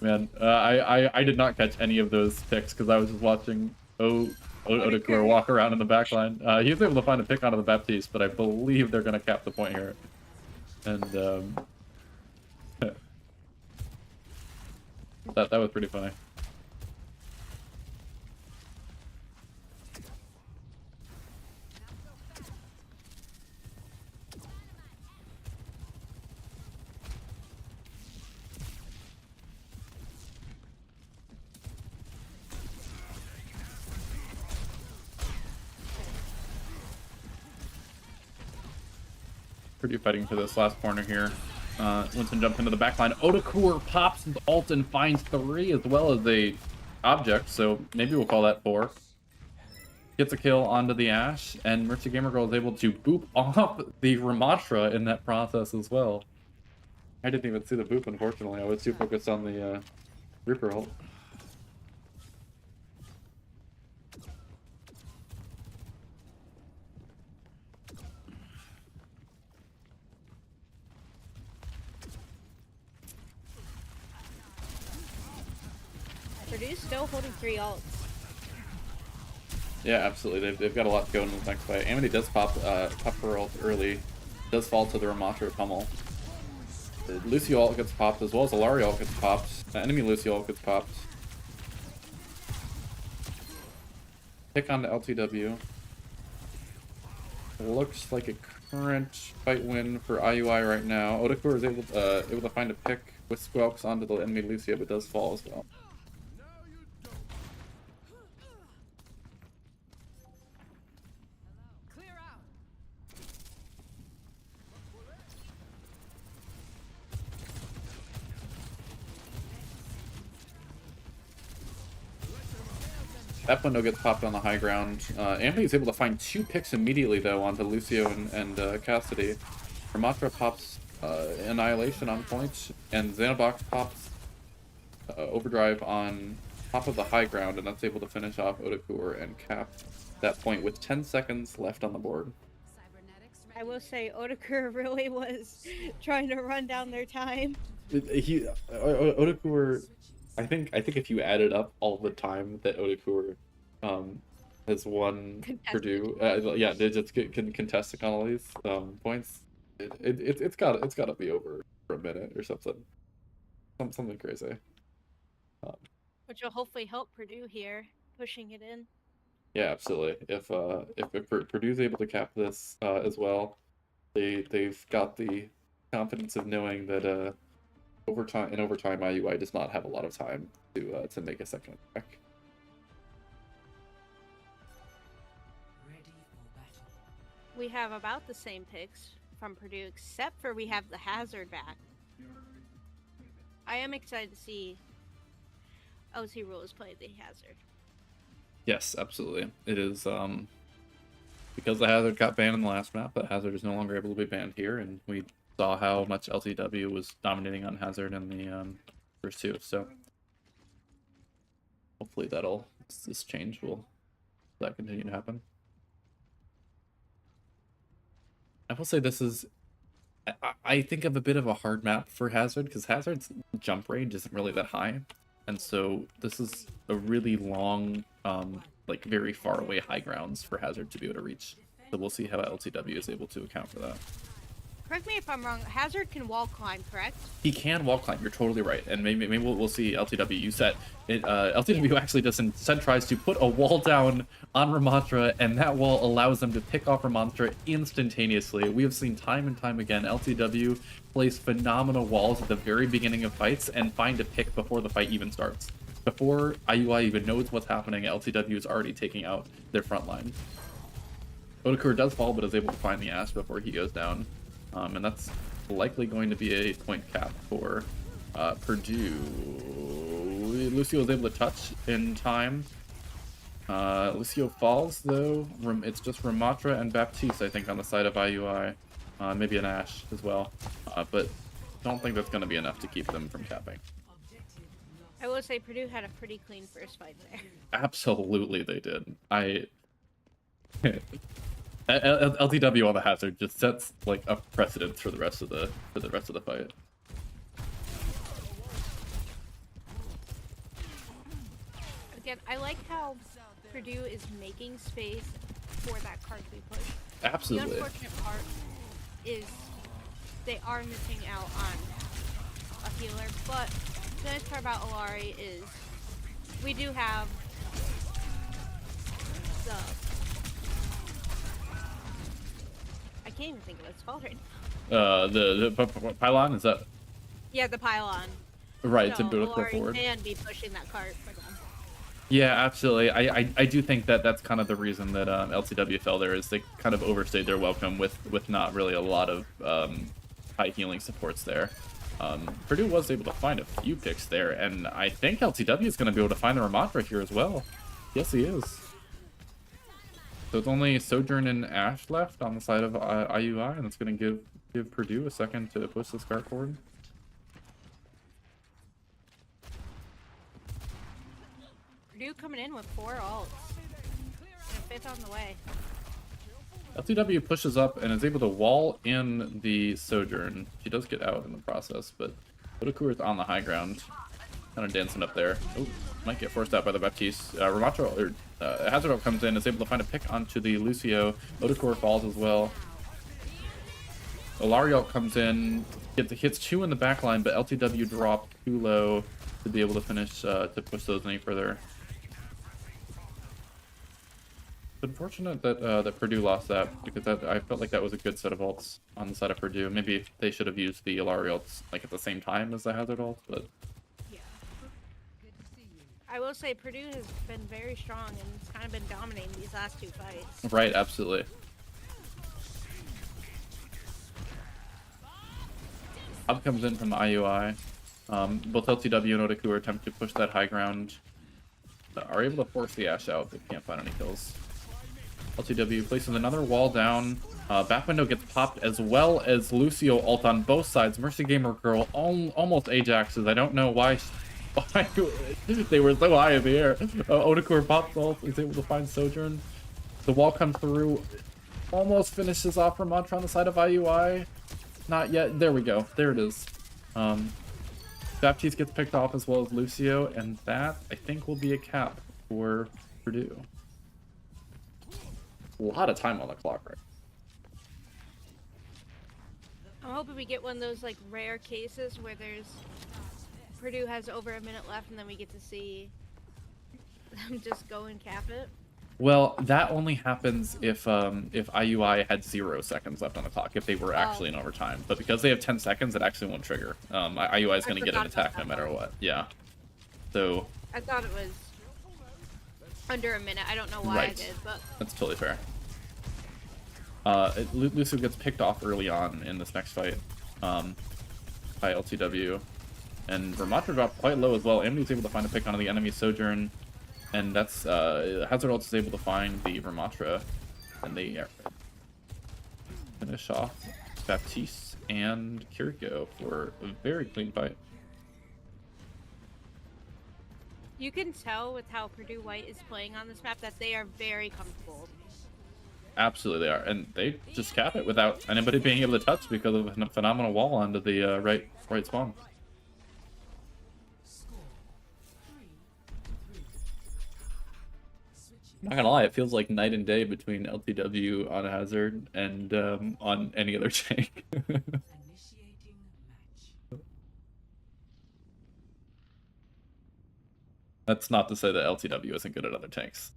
Man, I did not catch any of those picks because I was just watching Otakar walk around in the back line. He was able to find a pick onto the Baptiste, but I believe they're going to cap the point here. And that was pretty funny. Purdue fighting for this last corner here. Winston jumps into the backline. Otakar pops his ult and finds 3 as well as a object, so maybe we'll call that 4. Gets a kill onto the Ash, and Mercy Gamer Girl is able to boop off the Ramatra in that process as well. I didn't even see the boop, unfortunately. I was too focused on the Reaper ult. Purdue's still holding 3 ults. Yeah, absolutely. They've got a lot going in the next fight. Amity does pop her ult early. Does fall to the Ramatra pummel. The Lucio ult gets popped as well as the Ilariel ult gets popped. The enemy Lucio ult gets popped. Pick on the LTW. It looks like it current fight win for IUI right now. Odakur is able to find a pick with Squelks onto the enemy Lucio, but does fall as well. Clear out. That window gets popped on the high ground. Anthony is able to find 2 picks immediately, though, onto Lucio and Cassidy. Ramatra pops Annihilation on point, and Xanabox pops Overdrive on top of the high ground, and that's able to finish off Odakur and cap that point with 10 seconds left on the board. Cybernetics I will say Odakur really was trying to run down their time. Odakur, I think if you added up all the time that Odakur has won Purdue, yeah, they just can contesting all these points. It's got to be over for a minute or something, something crazy. Which will hopefully help Purdue here, pushing it in. Yeah, absolutely. If Purdue's able to cap this as well, they've got the confidence of knowing that in overtime IUI does not have a lot of time to make a second attack. Ready for battle. We have about the same picks from Purdue, except for we have the hazard back. I am excited to see OT Rules play the hazard. Yes, absolutely. It is because the hazard got banned in the last map, but hazard is no longer able to be banned here, and we saw how much LTW was dominating on hazard in the first 2. So hopefully this change will that continue to happen. I will say this is, I think, of a bit of a hard map for hazard because hazard's jump range isn't really that high. And so this is a really long, like very far away high grounds for hazard to be able to reach. So we'll see how LTW is able to account for that. Correct me if I'm wrong, hazard can wall climb, correct? He can wall climb. You're totally right, and maybe we'll see LTW use that. LTW actually does instead tries to put a wall down on Ramatra, and that wall allows them to pick off Ramatra instantaneously. We have seen time and time again LTW place phenomenal walls at the very beginning of fights and find a pick before the fight even starts. Before IUI even knows what's happening, LTW is already taking out their front line. Odakur does fall, but is able to find the Ash before he goes down. And that's likely going to be a point cap for Purdue. Lucio is able to touch in time. Lucio falls, though. It's just Ramatra and Baptiste, I think, on the side of IUI. Maybe an Ash as well. But don't think that's going to be enough to keep them from capping. I will say Purdue had a pretty clean first fight there. Absolutely they did. LTW on the hazard just sets like a precedent for the rest of the fight. Again, I like how Purdue is making space for that card to be pushed. Absolutely. The unfortunate part is they are missing out on a healer, but the nice part about Olari is we do have the... I can't even think of what it's called right now. The pylon, is that? Yeah, the pylon. Right, so to build Olari forward. can be pushing that card for them. Yeah, absolutely. I do think that that's kind of the reason that LCW fell there, is they kind of overstayed their welcome with not really a lot of high healing supports there. Purdue was able to find a few picks there, and I think LTW is going to be able to find the Ramatra here as well. Yes, he is. So it's only Sojourn and Ash left on the side of IUI, and it's going to give Purdue a second to push this card forward. Purdue coming in with 4 ults. And a 5th on the way. LTW pushes up and is able to wall in the Sojourn. She does get out in the process, but Odakur is on the high ground. Kind of dancing up there. Oh, might get forced out by the Baptiste. Ramatra, Hazard comes in, is able to find a pick onto the Lucio. Odakur falls as well. Olariel comes in, hits 2 in the back line, but LTW dropped too low to be able to finish, to push those any further. unfortunate that that Purdue lost that, because I felt like that was a good set of ults on the side of Purdue. Maybe they should have used the Illari ults like at the same time as the Hazard ult, but Yeah. Good to see you. I will say Purdue has been very strong and it's kind of been dominating these last two fights. right, absolutely. Up comes in from the IUI. Both LTW and Otaku attempt to push that high ground. Are able to force the Ashe out. They can't find any kills. LTW places another wall down. Back window gets popped, as well as Lucio ult on both sides. Mercy Gamer Girl almost Ajaxes. I don't know why they were so high in the air. Otaku pops ult, is able to find Sojourn. The wall comes through. Almost finishes off Ramantra on the side of IUI. Not yet. There we go. There it is. Baptiste gets picked off as well as Lucio, and that, I think, will be a cap for Purdue. A lot of time on the clock, right? I'm hoping we get one of those like rare cases where Purdue has over a minute left and then we get to see them just go and cap it. Well, that only happens if IUI had 0 seconds left on the clock, if they were actually in overtime. But because they have 10 seconds, it actually won't trigger. IUI is going to get an attack no matter what. Yeah. So. I thought it was under a minute. I don't know why I did, but that's totally fair. Lucio gets picked off early on in this next fight by LTW. And Ramantra dropped quite low as well. Amity's able to find a pick onto the enemy Sojourn. And that's, Hazard ult is able to find the Ramantra. And they finish off Baptiste and Kiriko for a very clean fight. you can tell with how Purdue White is playing on this map that they are very comfortable. Absolutely they are. And they just cap it without anybody being able to touch because of a phenomenal wall onto the right spawn. I'm not gonna lie, it feels like night and day between LTW on Hazard and on any other tank. That's not to say that LTW isn't good at other tanks,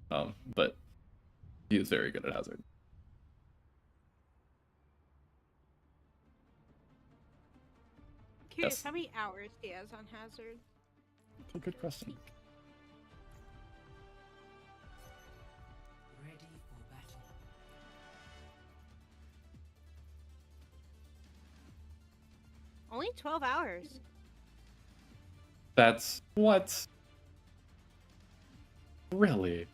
but he is very good at Hazard. Curious Yes. how many hours he has on Hazard. That's a good question. Ready for battle. Only 12 hours. That's what? Really?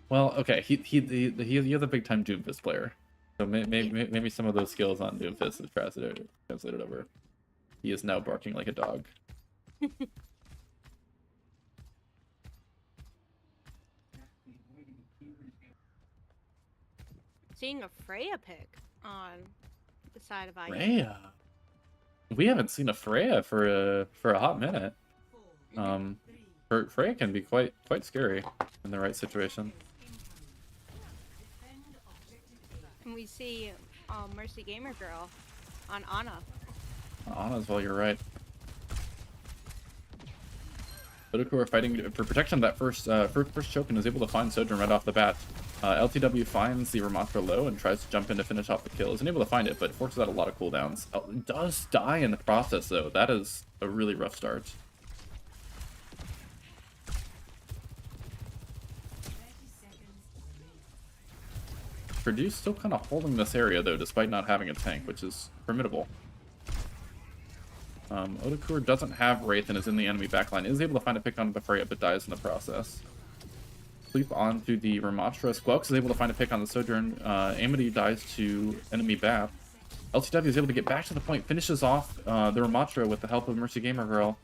Well, okay. He is a big time Doomfist player, so maybe some of those skills on Doomfist is translated over. He is now barking like a dog. Seeing a Freya pick on the side of IU. Freya. We haven't seen a Freya for a hot minute. Freya can be quite scary in the right situation. And we see Mercy Gamer Girl on Ana. Ana as well, you're right. Otaku are fighting for protection of that first choke and is able to find Sojourn right off the bat. LTW finds the Ramantra low and tries to jump in to finish off the kill. Isn't able to find it, but forces out a lot of cooldowns. Does die in the process, though. That is a really rough start. Purdue's still kind of holding this area, though, despite not having a tank, which is formidable. Otaku doesn't have Wraith and is in the enemy backline. Is able to find a pick on the Freya, but dies in the process. Sleep onto the Ramantra. Squelks is able to find a pick on the Sojourn. Amity dies to enemy BAP. LTW is able to get back to the point, finishes off the Ramantra with the help of Mercy Gamer Girl.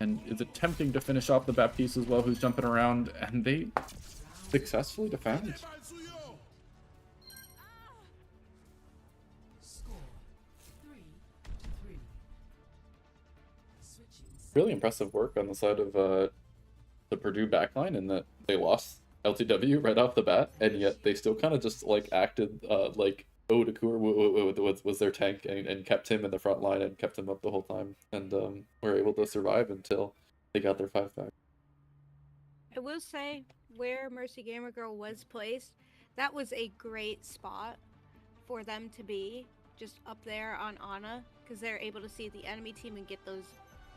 And is attempting to finish off the Baptiste as well, who's jumping around, and they successfully defend. Really impressive work on the side of the Purdue backline, in that they lost LTW right off the bat, and yet they still kind of just like acted like Otaku was their tank and kept him in the front line and kept him up the whole time, and were able to survive until they got their 5 back. I will say, where Mercy Gamer Girl was placed, that was a great spot for them to be, just up there on Ana, because they're able to see the enemy team and get those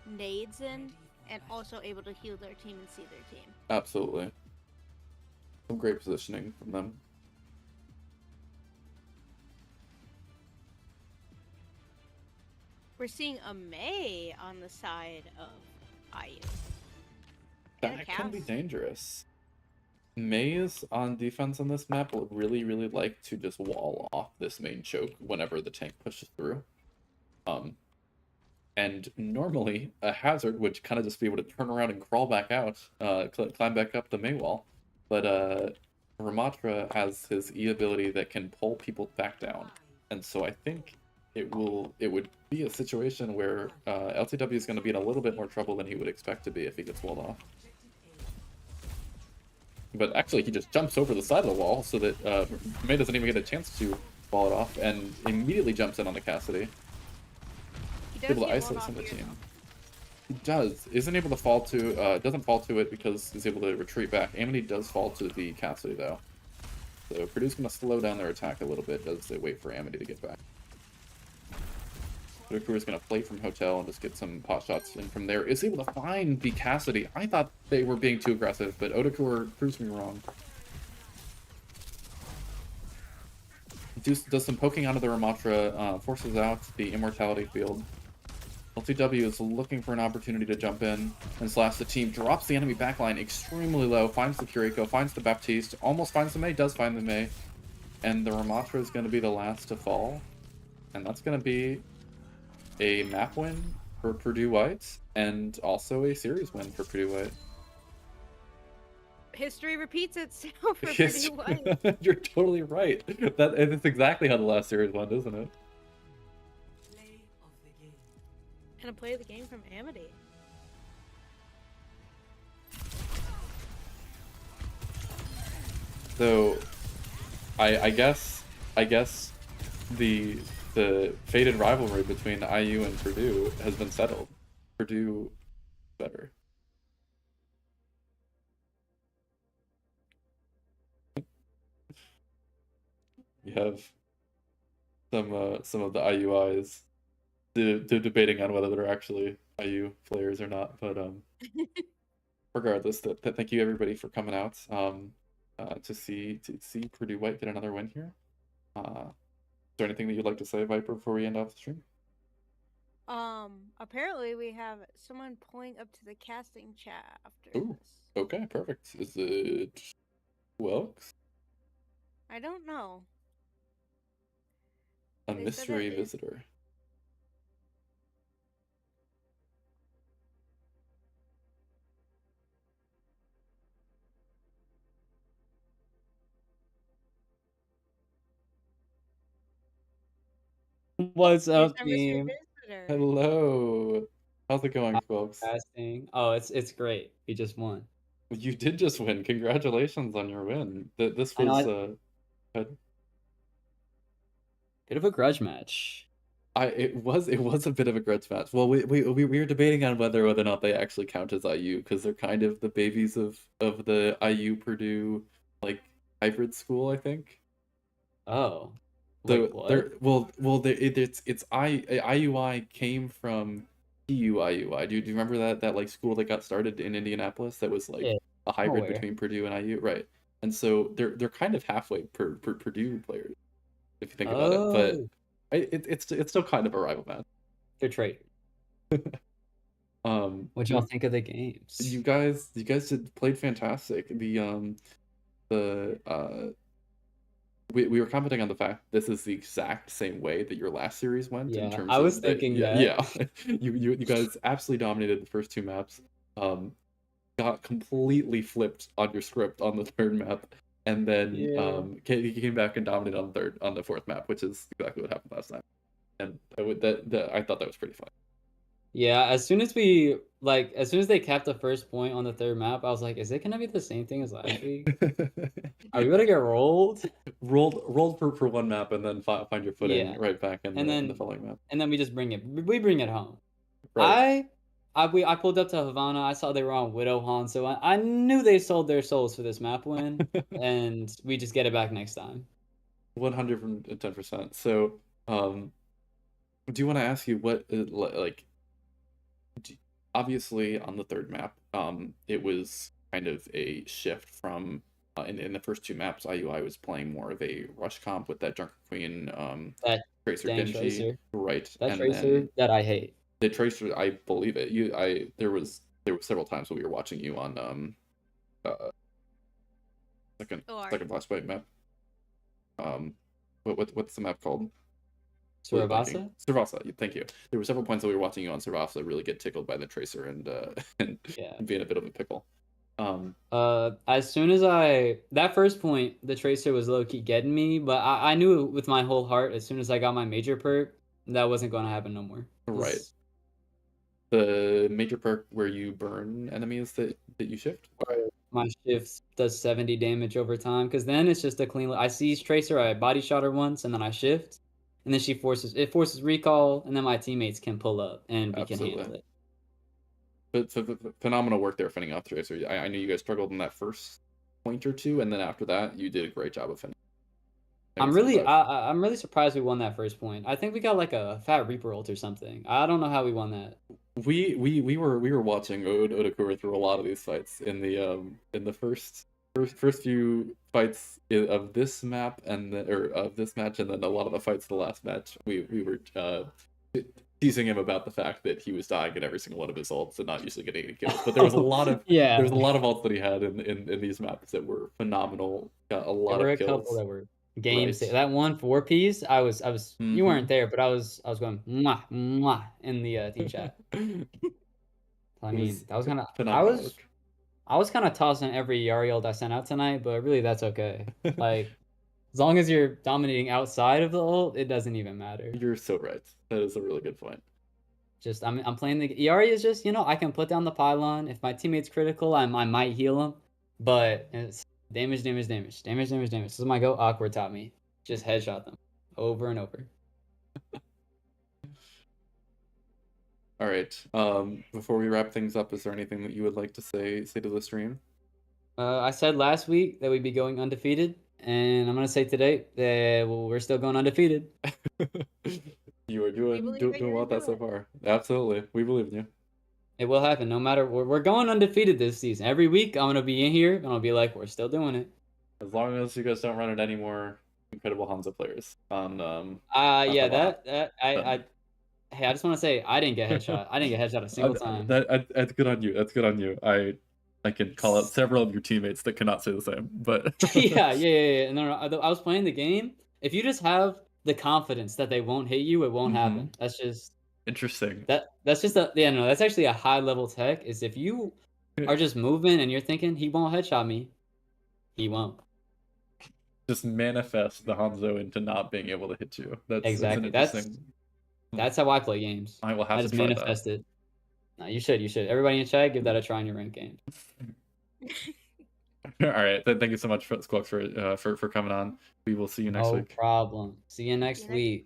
nades in, and also able to heal their team and see their team. Absolutely. Some great positioning from them. We're seeing a Mei on the side of IU. That can be dangerous. Maze on defense on this map will really, really like to just wall off this main choke whenever the tank pushes through. And normally a hazard would kind of just be able to turn around and crawl back out, climb back up the Mei wall. But Ramatra has his E ability that can pull people back down, and so I think it would be a situation where LTW is going to be in a little bit more trouble than he would expect to be if he gets walled off. But actually, he just jumps over the side of the wall so that Mei doesn't even get a chance to wall it off, and immediately jumps in on the Cassidy. He Able to isolate some of the team. He does. Isn't able to fall to, doesn't fall to it because he's able to retreat back. Amity does fall to the Cassidy though. So Purdue's going to slow down their attack a little bit as they wait for Amity to get back. Odakur is going to play from Hotel and just get some pot shots in from there. Is able to find the Cassidy. I thought they were being too aggressive, but Odakur proves me wrong. Does some poking onto the Ramatra, forces out the Immortality field. LTW is looking for an opportunity to jump in and slash the team. Drops the enemy backline extremely low. Finds the Kiriko, finds the Baptiste, almost finds the Mei, does find the Mei. And the Ramatra is going to be the last to fall. And that's going to be a map win for Purdue White, and also a series win for Purdue White. History repeats itself for Purdue White. You're totally right. That's exactly how the last series went, isn't it? And a play of the game from Amity. So, I guess the fated rivalry between IU and Purdue has been settled. Purdue better. You have some of the IUIs debating on whether they're actually IU players or not, but regardless, thank you everybody for coming out to see Purdue White get another win here. Is there anything that you'd like to say, Viper, before we end off the stream? Apparently we have someone pulling up to the casting chat after Ooh, this. Okay, perfect. Is it who else? I don't know. A They said mystery that visitor. What's up, Here's our mystery team? visitor. Hello. How's it going, folks? Casting. Oh, it's great. We just won. You did just win. Congratulations on your win. This I know, was good. Bit of a grudge match. It was a bit of a grudge match. Well, we were debating on whether or not they actually count as IU because they're kind of the babies of the IU Purdue like hybrid school, I think. Oh. So Wait, what? it's IUI came from PUIUI. Do you remember that like school that got started in Indianapolis that was like Yeah, a hybrid aware. between Purdue and IU, right? And so they're kind of halfway per Purdue players, if you think about it. But Oh, it's still kind of a rival match. they're traitors. What'd y'all think of the games? You guys played fantastic. We were commenting on the fact this is the exact same way that your last series went in Yeah, terms I of was thinking that. yeah. you guys absolutely dominated the first two maps. Got completely flipped on your script on the third map, and then Yeah. you came back and dominated on the fourth map, which is exactly what happened last time. And I thought that was pretty fun. Yeah, as soon as they capped the first point on the third map, I was like, is it gonna be the same thing as last week? Are we gonna get rolled? rolled for one map and then find your footing Yeah. right back in And the then following map. and then we just bring it home. Right. I pulled up to Havana. I saw they were on Widow Han, so I knew they sold their souls for this map win, and we just get it back next time. 110%. So, do you want to ask you what like? Obviously, on the third map, it was kind of a shift from in the first two maps. IUI was playing more of a rush comp with that Junker Queen, That Tracer dang Genji, Tracer. right? That And Tracer then that I hate. the Tracer, I believe it. There were several times when we were watching you on uh second flashback map. What's the map called? Suravasa? Suravasa, thank you. There were several points that we were watching you on Suravasa really get tickled by the Tracer and and be in a bit of a pickle. As soon as that first point, the Tracer was low key getting me, but I knew with my whole heart as soon as I got my major perk that wasn't going to happen no more. Right. The major perk where you burn enemies that you shift. My shift does 70 damage over time because then it's just a clean. I seize Tracer, I body shot her once, and then I shift, and then it forces recall, and then my teammates can pull up and we can handle it. But phenomenal work there fending off Tracer. I knew you guys struggled in that first point or two, and then after that, you did a great job of fending. I'm really surprised we won that first point. I think we got like a fat Reaper ult or something. I don't know how we won that. We were watching Odakura through a lot of these fights in the first few fights of this map of this match, and then a lot of the fights of the last match. We were teasing him about the fact that he was dying at every single one of his ults and not usually getting any kills. But there was a lot of there was a lot of ults that he had in these maps that were phenomenal. Got a lot of kills. There were a couple that were games. Right. That one 4-piece, I was you weren't there, but I was going mwah mwah in the team chat. I mean, that was kind of I was kind of tossing every Yari ult I sent out tonight, but really that's okay. Like as long as you're dominating outside of the ult, it doesn't even matter. You're so right. That is a really good point. Just I'm playing the Yari is just, I can put down the pylon. If my teammate's critical, I might heal him, but it's damage. This is my go awkward taught me. Just headshot them over and over. All right. Before we wrap things up, is there anything that you would like to say to the stream? I said last week that we'd be going undefeated, and I'm gonna say today that we're still going undefeated. You are doing well that so far. Absolutely, we believe in you. It will happen. No matter we're going undefeated this season. Every week I'm gonna be in here and I'll be like, we're still doing it. As long as you guys don't run it any more incredible Hanzo players on Hey, I just want to say I didn't get headshot. I didn't get headshot a single time. That's good on you. That's good on you. I can call out several of your teammates that cannot say the same. But yeah. No, I was playing the game. If you just have the confidence that they won't hit you, it won't happen. That's just interesting. That's just that's actually a high level tech. Is if you are just moving and you're thinking he won't headshot me, he won't. Just manifest the Hanzo into not being able to hit you. Exactly. That's how I play games. I will have to try manifest that. it. No, you should. Everybody in chat, give that a try in your ranked game. All right. Thank you so much, Squawk, for coming on. We will see you next week. No problem. See you next week.